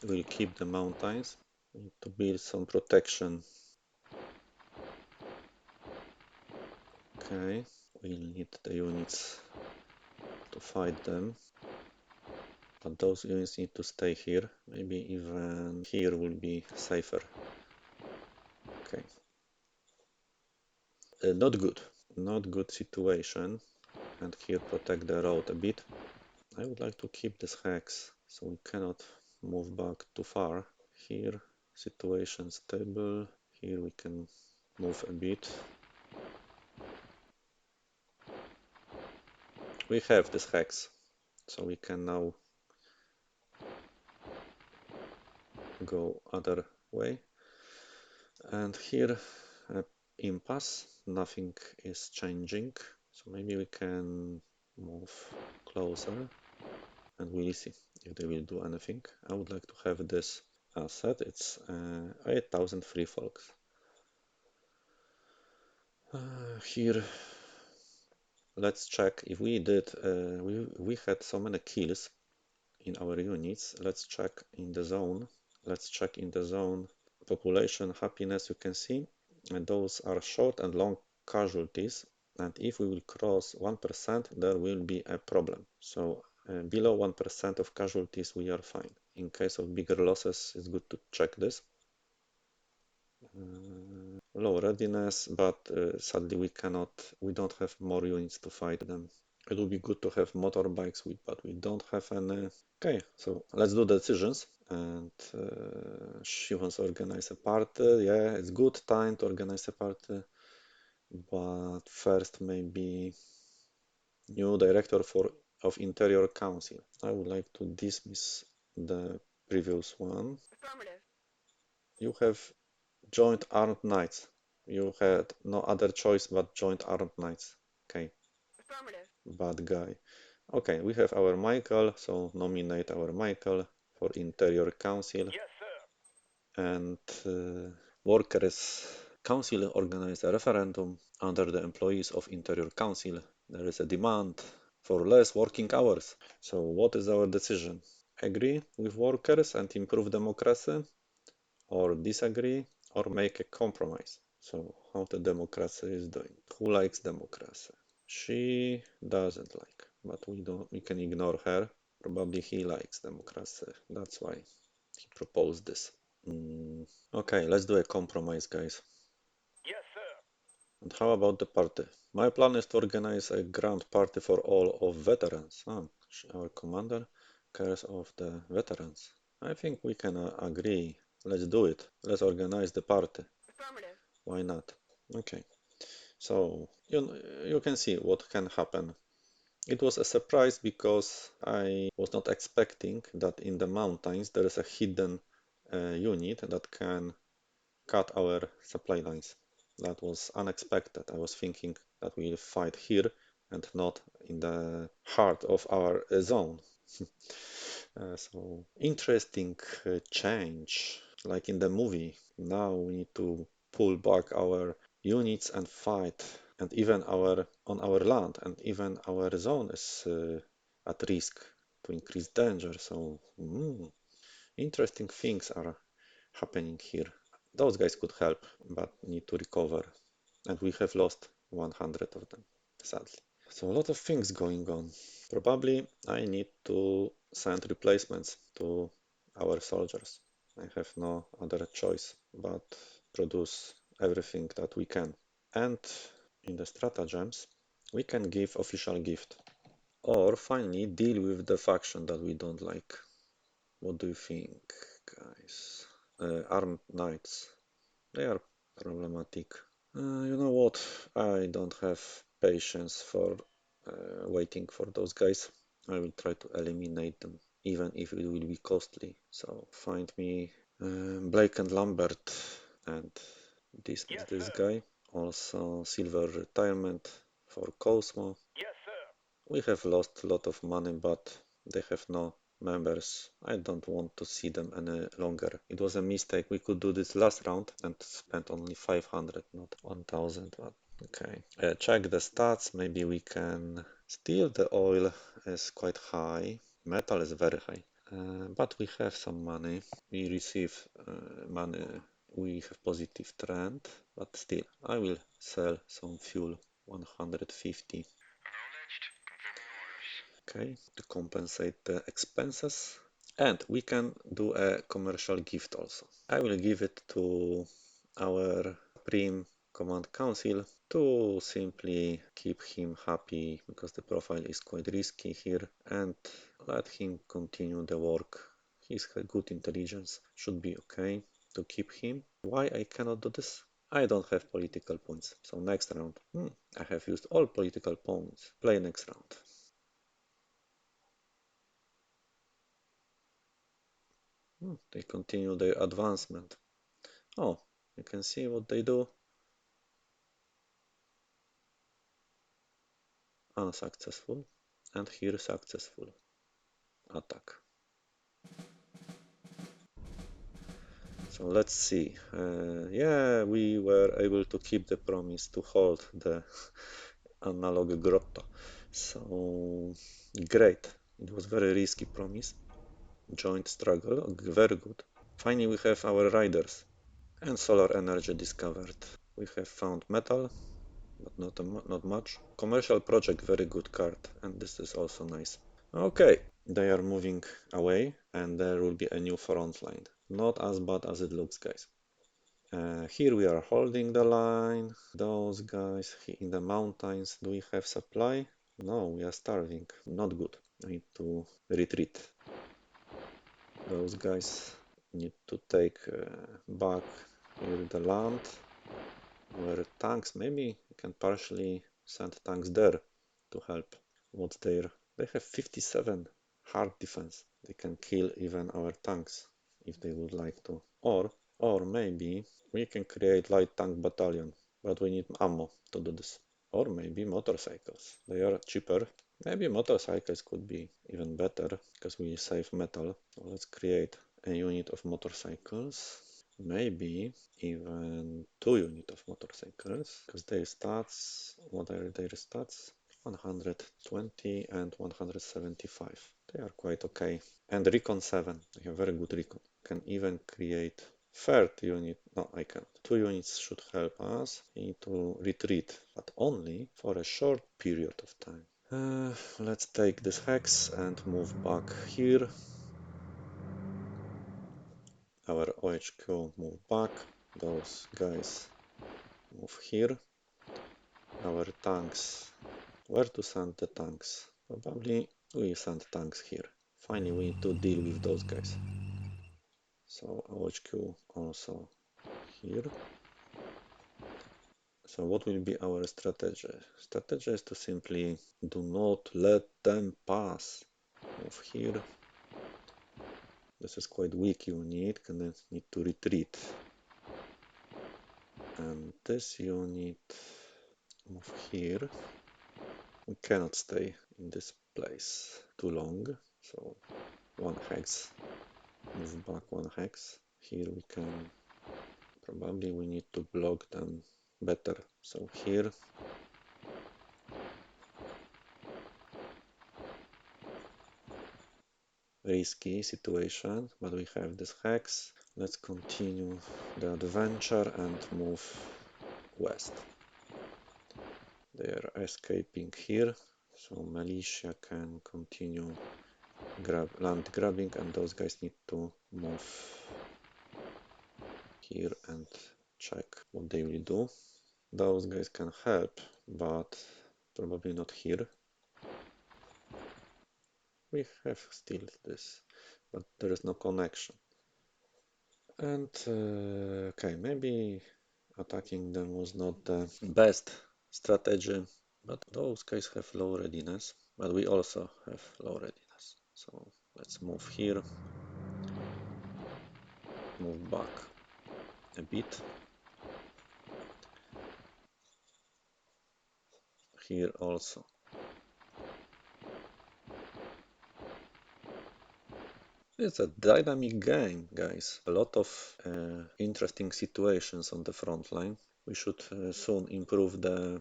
We'll keep the mountains. We need to build some protection. Okay, we'll need the units to fight them. But those units need to stay here. Maybe even here will be safer. Okay. Not good. Not good situation. And here protect the road a bit. I would like to keep this hex so we cannot move back too far. Here situation stable. Here we can move a bit. We have this hex, so we can now go other way. And here impasse, nothing is changing, so maybe we can move closer and we'll see if they will do anything. I would like to have this asset. It's 8000 free folks. Here let's check if we did we had so many kills in our units. Let's check in the zone. Let's check in the zone population happiness. You can see and those are short and long casualties, and if we will cross 1% there will be a problem. So below 1% of casualties we are fine. In case of bigger losses it's good to check this. Low readiness, but sadly we don't have more units to fight them. It would be good to have motorbikes, but we don't have any. Okay, so let's do the decisions. And she wants to organize a party. Yeah, it's good time to organize a party. But first, maybe new director of Interior Council. I would like to dismiss the previous one. Affirmative. You have joined armed knights. You had no other choice but joined armed knights. Okay, Affirmative. bad guy. Okay, we have our Michael, so nominate our Michael for Interior Council. Yes, sir. And workers council organized a referendum under the employees of Interior Council. There is a demand for less working hours. So what is our decision? Agree with workers and improve democracy, or disagree, or make a compromise? So how the democracy is doing? Who likes democracy? She doesn't like, but we can ignore her. Probably he likes democracy. That's why he proposed this. Okay, let's do a compromise, guys. Yes, sir. And how about the party? My plan is to organize a grand party for all of veterans. Our commander cares of the veterans. I think we can agree. Let's do it. Let's organize the party. Affirmative. Why not? Okay. So you can see what can happen. It was a surprise because I was not expecting that in the mountains there is a hidden unit that can cut our supply lines. That was unexpected. I was thinking that we'll fight here and not in the heart of our zone. So interesting change, like in the movie. Now we need to pull back our units and fight, and even our on our land, and even our zone is at risk to increase danger. So interesting things are happening here. Those guys could help, but need to recover, and we have lost 100 of them, sadly. So a lot of things going on. Probably I need to send replacements to our soldiers. I have no other choice but produce everything that we can. And in the stratagems, we can give official gift or finally deal with the faction that we don't like. What do you think, guys? Armed knights. They are problematic. You know what? I don't have patience for waiting for those guys. I will try to eliminate them, even if it will be costly. So find me Blake and Lambert, and dismiss Yes, this sir. guy. Also, silver retirement for Cosmo. Yes, sir. We have lost a lot of money, but they have no members. I don't want to see them any longer. It was a mistake. We could do this last round and spend only 500, not 1000. But okay. Check the stats. Maybe we can. Still, the oil is quite high. Metal is very high. But we have some money. We receive money. We have positive trend, but still, I will sell some fuel. 150. Okay, to compensate the expenses. And we can do a commercial gift also. I will give it to our Prim Command Council to simply keep him happy because the profile is quite risky here and let him continue the work. He's got good intelligence, should be okay to keep him. Why I cannot do this? I don't have political points. So next round, I have used all political points. Play next round. They continue their advancement. Oh, you can see what they do. Unsuccessful. And here successful. Attack. So let's see. Yeah, we were able to keep the promise to hold the analog grotto. So great. It was very risky promise. Joint struggle, very good. Finally, we have our riders and solar energy discovered. We have found metal, but not much. Commercial project, very good card, and this is also nice. Okay, they are moving away, and there will be a new front line. Not as bad as it looks, guys. Here we are holding the line. Those guys in the mountains, do we have supply? No, we are starving. Not good. I need to retreat. Those guys need to take back here the land. Our tanks, maybe we can partially send tanks there to help. What's there? They have 57 hard defense. They can kill even our tanks if they would like to. Or maybe we can create light tank battalion, but we need ammo to do this. Or maybe motorcycles. They are cheaper. Maybe motorcycles could be even better because we save metal. So let's create a unit of motorcycles. Maybe even 2 units of motorcycles because their stats, what are their stats? 120 and 175. They are quite okay. And recon 7. They have very good recon. Can even create third unit. No, I can't. 2 units should help us. We need to retreat, but only for a short period of time. Let's take this hex and move back here. Our OHQ move back. Those guys move here. Our tanks. Where to send the tanks? Probably we send tanks here. Finally, we need to deal with those guys. So OHQ also here. So what will be our strategy? Strategy is to simply do not let them pass. Move here. This is quite weak unit, gonna need to retreat. And this unit move here. We cannot stay in this place too long, so one hex, move back one hex. Here we can, probably we need to block them better. So here, risky situation, but we have this hex. Let's continue the adventure and move west. They are escaping here, so militia can continue land grabbing, and those guys need to move here and check what they will do. Those guys can help, but probably not here. We have still this, but there is no connection. And okay, maybe attacking them was not the best strategy, but those guys have low readiness, but we also have low readiness. So let's move here, move back a bit. Here also. It's a dynamic game, guys. A lot of interesting situations on the front line. We should soon improve the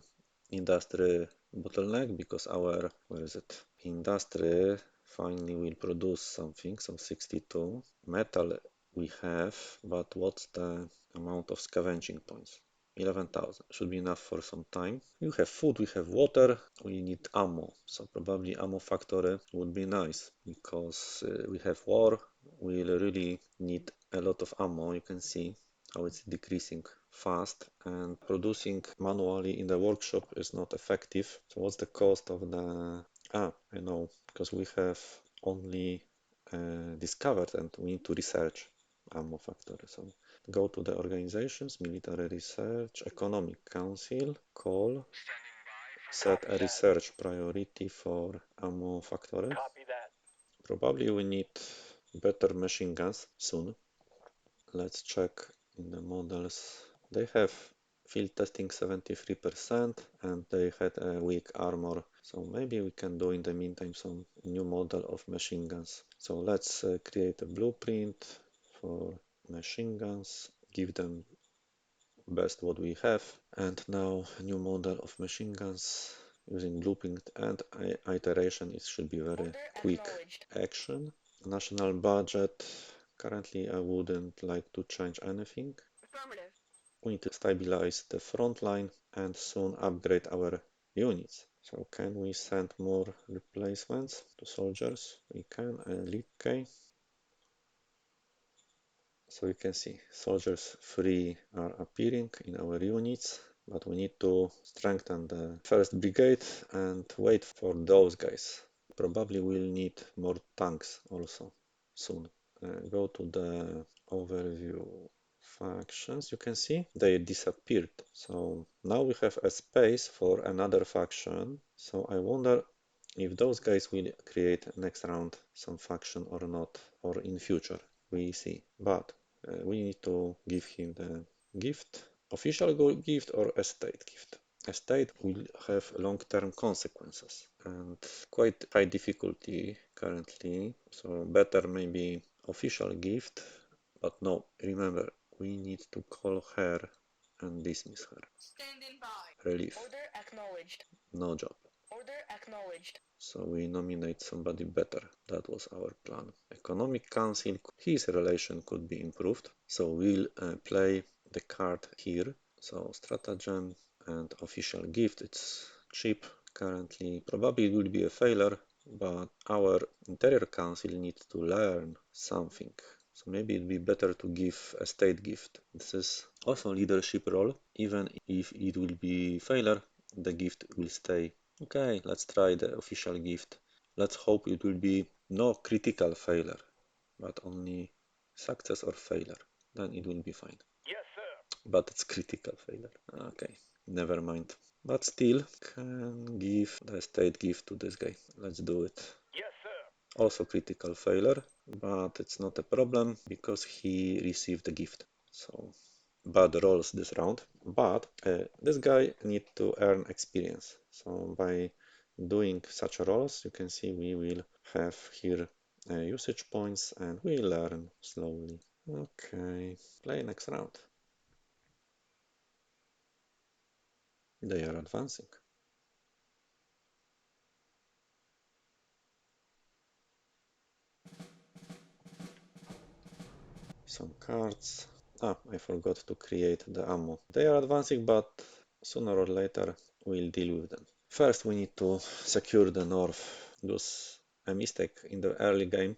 industry bottleneck because our, where is it? Industry finally will produce something, so 62. Metal we have, but what's the amount of scavenging points? 11,000 should be enough for some time. We have food, we have water, we need ammo. So probably ammo factory would be nice because we have war. We'll really need a lot of ammo. You can see how it's decreasing fast, and producing manually in the workshop is not effective. So what's the cost of the... I know, because we have only discovered and we need to research ammo factory. So go to the organizations, military research, economic council, call, set a research priority for ammo factory. Copy that. Probably we need better machine guns soon. Let's check in the models. They have field testing 73% and they had a weak armor. So maybe we can do in the meantime some new model of machine guns. So let's create a blueprint for machine guns, give them best what we have, and now a new model of machine guns using blueprint and iteration. It should be very quick action. National budget, currently I wouldn't like to change anything. Affirmative. We need to stabilize the front line and soon upgrade our units. So can we send more replacements to soldiers? We can. Elite K. So you can see soldiers 3 are appearing in our units, but we need to strengthen the first brigade and wait for those guys. Probably we'll need more tanks also soon. Go to the overview factions. You can see they disappeared. So now we have a space for another faction. So I wonder if those guys will create next round some faction or not, or in future. We see. But we need to give him the gift, official gift or estate gift. Estate will have long-term consequences and quite high difficulty currently, so better maybe official gift, but no, remember, we need to call her and dismiss her. Standing by. Relief. Order acknowledged. No job. Order acknowledged. So we nominate somebody better. That was our plan. Economic Council, his relation could be improved. So we'll play the card here. So stratagem and official gift, it's cheap. Currently, probably it will be a failure, but our interior council needs to learn something. So maybe it'd be better to give a state gift. This is also a leadership role. Even if it will be failure, the gift will stay. Okay, let's try the official gift. Let's hope it will be no critical failure, but only success or failure. Then it will be fine. Yes, sir. But it's critical failure. Okay, never mind. But still, can give the state gift to this guy. Let's do it. Yes, sir. Also critical failure, but it's not a problem because he received the gift. So bad rolls this round. But this guy need to earn experience. So by doing such rolls, you can see we will have here usage points and we learn slowly. Okay, play next round. They are advancing. Some cards. Ah, I forgot to create the ammo. They are advancing, but sooner or later we'll deal with them. First, we need to secure the north. It was a mistake in the early game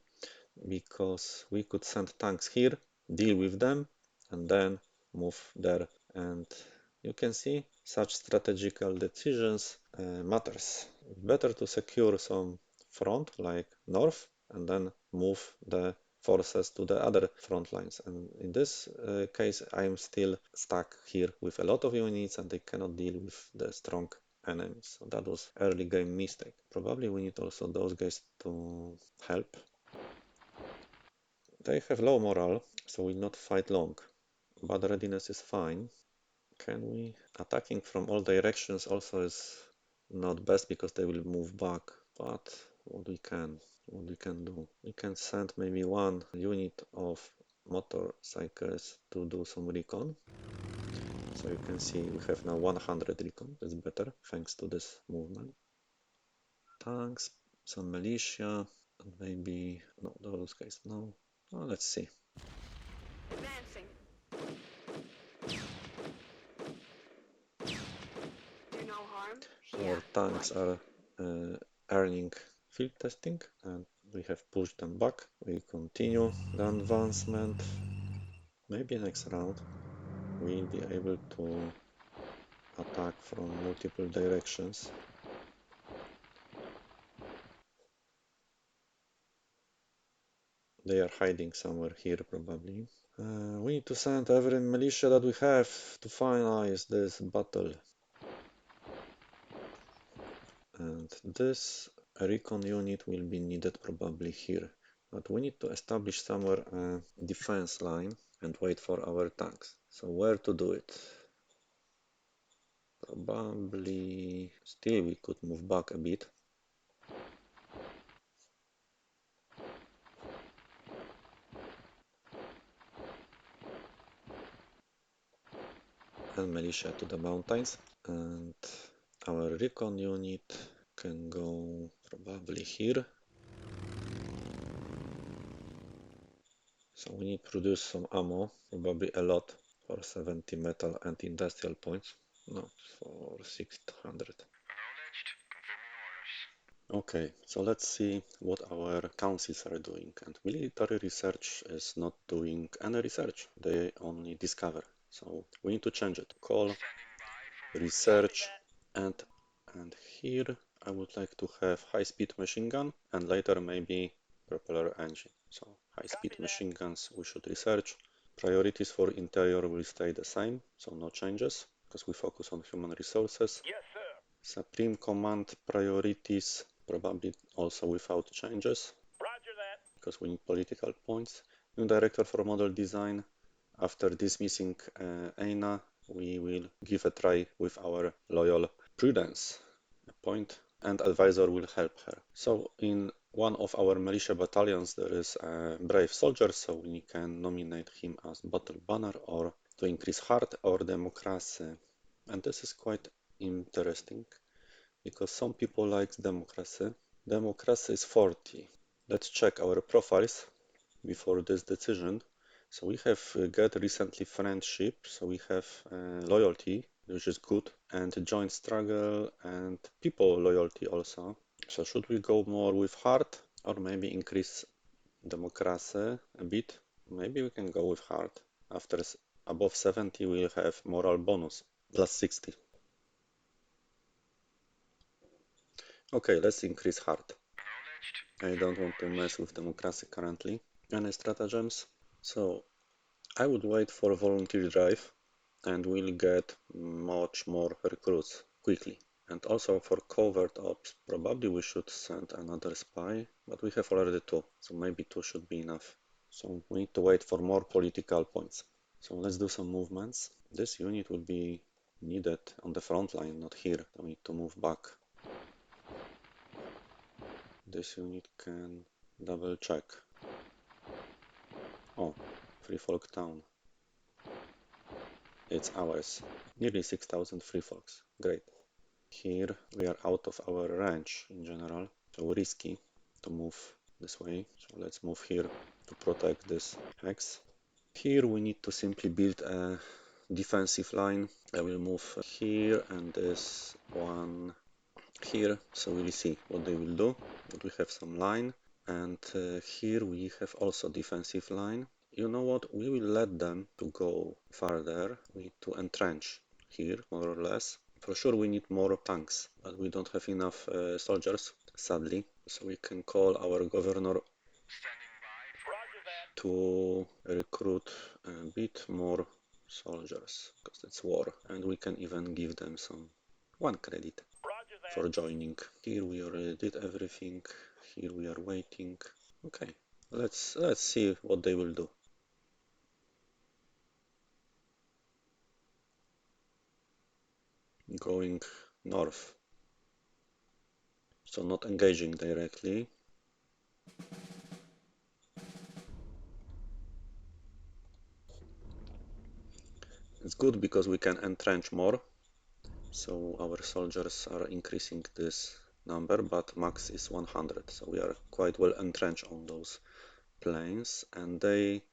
because we could send tanks here, deal with them, and then move there. And you can see such strategical decisions matters. Better to secure some front like north and then move the forces to the other front lines. And in this case, I'm still stuck here with a lot of units and they cannot deal with the strong enemies. So that was early game mistake. Probably we need also those guys to help. They have low morale, so will not fight long, but readiness is fine. Can we? Attacking from all directions also is not best because they will move back, but what we can do? We can send maybe one unit of motorcycles to do some recon. So you can see we have now 100 recon, that's better thanks to this movement. Tanks, some militia, and maybe, no, those guys, no. Well, let's see. Advancing. Do no harm. Our tanks are earning field testing and we have pushed them back. We continue the advancement. Maybe next round we'll be able to attack from multiple directions. They are hiding somewhere here probably. We need to send every militia that we have to finalize this battle. And this recon unit will be needed probably here. But we need to establish somewhere a defense line and wait for our tanks. So where to do it? Probably still we could move back a bit. And militia to the mountains. And our recon unit can go probably here. So we need to produce some ammo, probably a lot, for 70 metal and industrial points. No, for 600. Okay, so let's see what our councils are doing. And military research is not doing any research, they only discover. So we need to change it. Call research and here I would like to have high-speed machine gun and later maybe propeller engine. So high-speed machine guns we should research. Priorities for interior will stay the same, so no changes because we focus on human resources. Yes, sir. Supreme Command priorities probably also without changes Roger that. because we need political points. New director for model design. After dismissing Aina, we will give a try with our loyal Prudence point and advisor will help her. So in one of our militia battalions there is a brave soldier, so we can nominate him as battle banner or to increase heart or democracy. And this is quite interesting because some people like democracy. Democracy is 40. Let's check our profiles before this decision. So we have get recently friendship, so we have loyalty which is good, and joint struggle and people loyalty also. So should we go more with hard or maybe increase democracy a bit? Maybe we can go with hard. After above 70 we'll have moral bonus plus 60. Okay, let's increase hard. I don't want to mess with democracy currently. Any stratagems? So I would wait for volunteer drive and we'll get much more recruits quickly. And also for covert ops, probably we should send another spy, but we have already two, so maybe two should be enough. So we need to wait for more political points. So let's do some movements. This unit will be needed on the front line, not here. We need to move back. This unit can double check. Oh, Free Folk Town. It's ours. Nearly 6,000 free folks. Great. Here we are out of our range in general, so risky to move this way. So let's move here to protect this hex. Here we need to simply build a defensive line. I will move here and this one here, so we'll see what they will do. But we have some line, and here we have also defensive line. You know what? We will let them to go further. We need to entrench here, more or less. For sure, we need more tanks, but we don't have enough soldiers, sadly. So we can call our governor to recruit a bit more soldiers, because it's war, and we can even give them some 1 credit for joining. Here we already did everything. Here we are waiting. Okay, let's see what they will do. Going north. So not engaging directly. It's good because we can entrench more. So our soldiers are increasing this number, but max is 100. So we are quite well entrenched on those planes, and they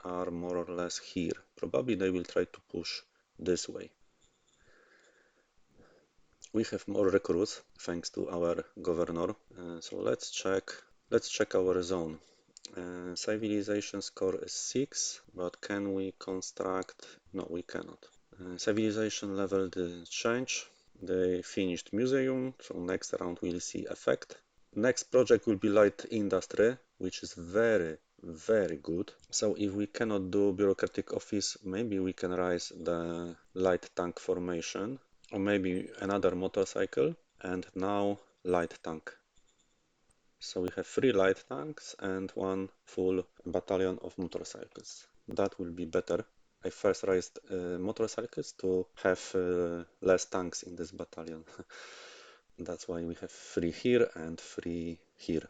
are more or less here. Probably they will try to push this way. We have more recruits thanks to our governor. So let's check our zone. Civilization score is 6, but can we construct? No, we cannot. Civilization level didn't change. They finished museum, so next round we'll see effect. Next project will be light industry, which is very, very good. So if we cannot do bureaucratic office, maybe we can raise the light tank formation, or maybe another motorcycle, and now light tank. So we have 3 light tanks and 1 full battalion of motorcycles. That will be better. I first raised motorcycles to have less tanks in this battalion. That's why we have 3 here and 3 here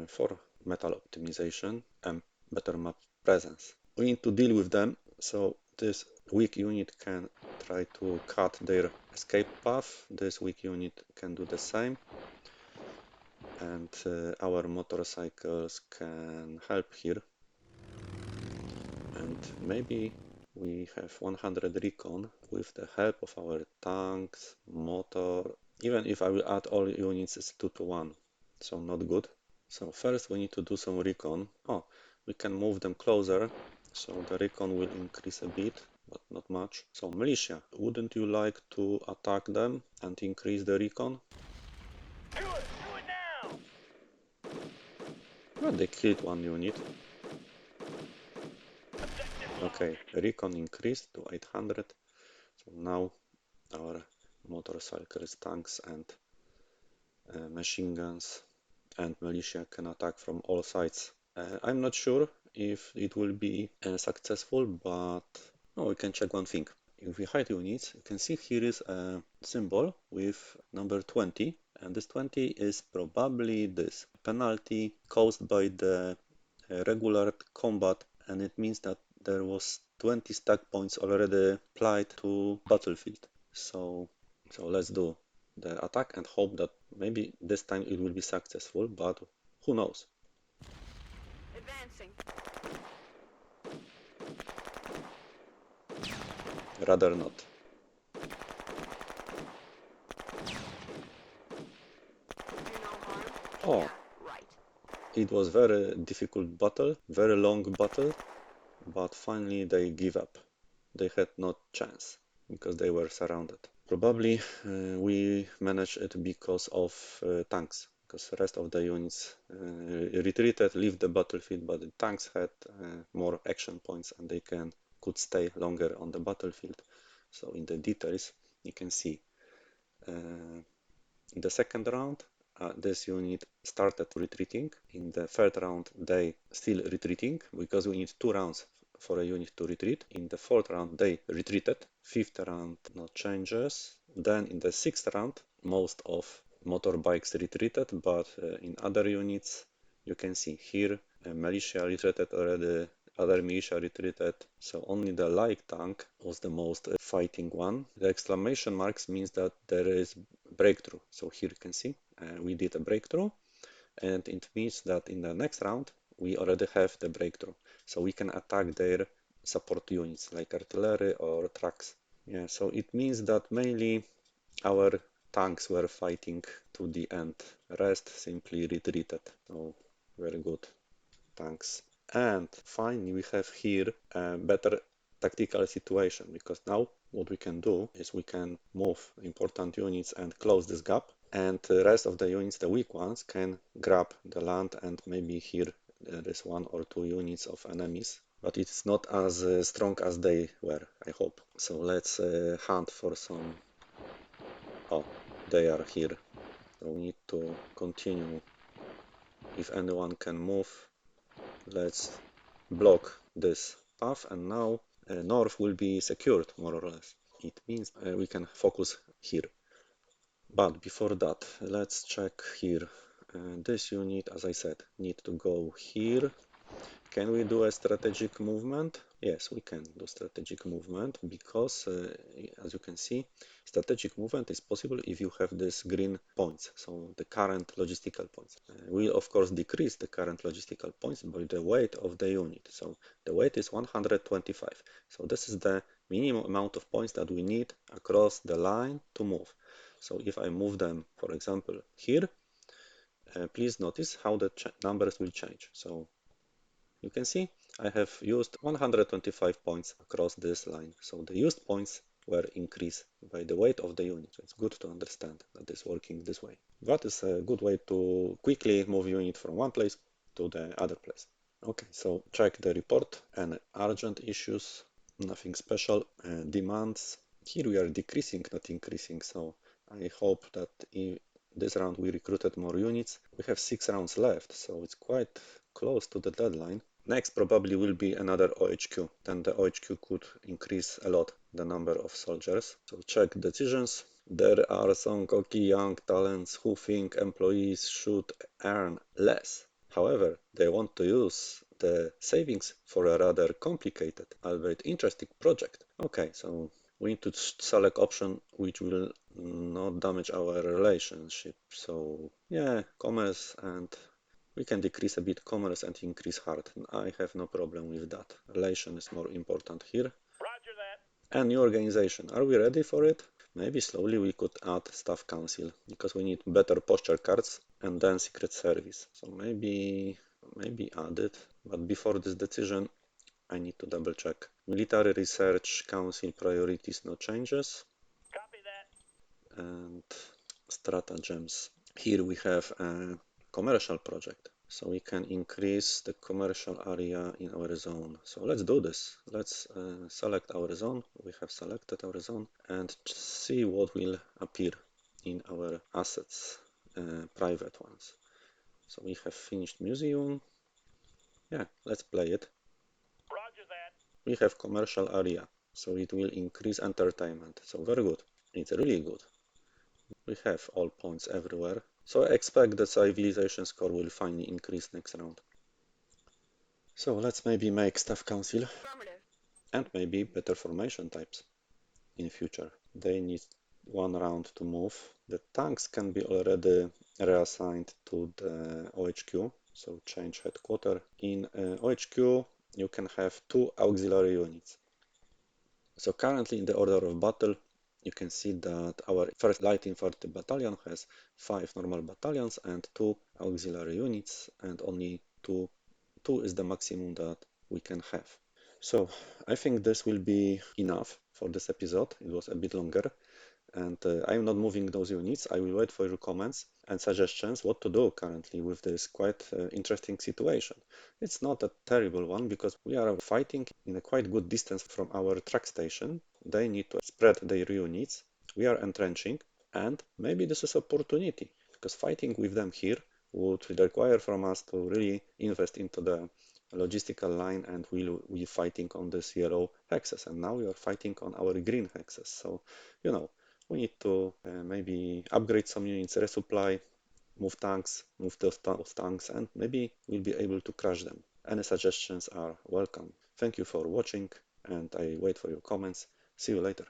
for metal optimization and better map presence. We need to deal with them, so this weak unit can try to cut their escape path. This weak unit can do the same, and our motorcycles can help here. And maybe we have 100 recon with the help of our tanks, motor. Even if I will add all units, it's 2 to 1, so not good. So first we need to do some recon. Oh, we can move them closer, so the recon will increase a bit, but not much. So militia, wouldn't you like to attack them and increase the recon? Do it now! Well, they killed 1 unit. Okay, recon increased to 800. So now our motorcycles, tanks and machine guns and militia can attack from all sides. I'm not sure if it will be successful, but we can check one thing. If we hide units, you can see here is a symbol with number 20, and this 20 is probably this penalty caused by the regular combat, and it means that there was 20 stack points already applied to battlefield. So let's do the attack and hope that maybe this time it will be successful, but who knows? Advancing. Rather not. Oh, Right. it was very difficult battle, very long battle, but finally they give up. They had no chance because they were surrounded. Probably we managed it because of tanks, because the rest of the units retreated, leave the battlefield, but the tanks had more action points and they could stay longer on the battlefield. So in the details, you can see in the second round, this unit started retreating. In the third round, they still retreating because we need 2 rounds for a unit to retreat. In the fourth round, they retreated. Fifth round, no changes. Then in the sixth round, most of motorbikes retreated, but in other units, you can see here, militia retreated already, other militia retreated, so only the light tank was the most fighting one. The exclamation marks means that there is breakthrough. So here you can see we did a breakthrough, and it means that in the next round we already have the breakthrough. So we can attack their support units like artillery or trucks. Yeah, so it means that mainly our tanks were fighting to the end. Rest simply retreated. So very good tanks. And finally, we have here a better tactical situation because now what we can do is we can move important units and close this gap, and the rest of the units, the weak ones, can grab the land, and maybe here there is 1 or 2 units of enemies, but it's not as strong as they were, I hope. So let's hunt for some. Oh, they are here. So we need to continue. If anyone can move, let's block this path, and now north will be secured more or less. It means we can focus here. But before that, let's check here. This unit, as I said, need to go here. Can we do a strategic movement? Yes, we can do strategic movement because, as you can see, strategic movement is possible if you have these green points, so the current logistical points. We'll, of course, decrease the current logistical points by the weight of the unit. So the weight is 125. So this is the minimum amount of points that we need across the line to move. So if I move them, for example, here, please notice how the numbers will change. So you can see I have used 125 points across this line. So the used points were increased by the weight of the unit. It's good to understand that it's working this way. That is a good way to quickly move unit from one place to the other place. Okay, so check the report and urgent issues, nothing special. Demands, here we are decreasing, not increasing. So I hope that in this round we recruited more units. We have 6 rounds left, so it's quite close to the deadline. Next probably will be another OHQ. Then the OHQ could increase a lot the number of soldiers. So check decisions. There are some cocky young talents who think employees should earn less. However, they want to use the savings for a rather complicated, albeit interesting project. Okay, so we need to select option which will not damage our relationship. So yeah, commerce, and we can decrease a bit commerce and increase hard. I have no problem with that. Relation is more important here. Roger that. And new organization. Are we ready for it? Maybe slowly we could add staff council because we need better posture cards and then secret service. So maybe add it. But before this decision, I need to double check. Military research council priorities, no changes. Copy that. And stratagems. Here we have a commercial project. So we can increase the commercial area in our zone. So let's do this. Let's select our zone. We have selected our zone and see what will appear in our assets, private ones. So we have finished museum. Yeah, let's play it. Roger that. We have commercial area, so it will increase entertainment. So very good. It's really good. We have all points everywhere. So I expect the civilization score will finally increase next round. So let's maybe make staff council Affirmative. and maybe better formation types in future. They need 1 round to move. The tanks can be already reassigned to the OHQ, so change headquarter. In OHQ, you can have 2 auxiliary units. So currently in the order of battle, you can see that our first light infantry battalion has 5 normal battalions and 2 auxiliary units, and only two is the maximum that we can have. So I think this will be enough for this episode. It was a bit longer, and I'm not moving those units. I will wait for your comments and suggestions what to do currently with this quite interesting situation. It's not a terrible one because we are fighting in a quite good distance from our track station. They need to spread their units. We are entrenching, and maybe this is opportunity because fighting with them here would require from us to really invest into the logistical line, and we'll be fighting on this yellow hexes, and now we are fighting on our green hexes. So we need to maybe upgrade some units, resupply, move tanks, move those tanks, and maybe we'll be able to crush them. Any suggestions are welcome. Thank you for watching, and I wait for your comments. See you later.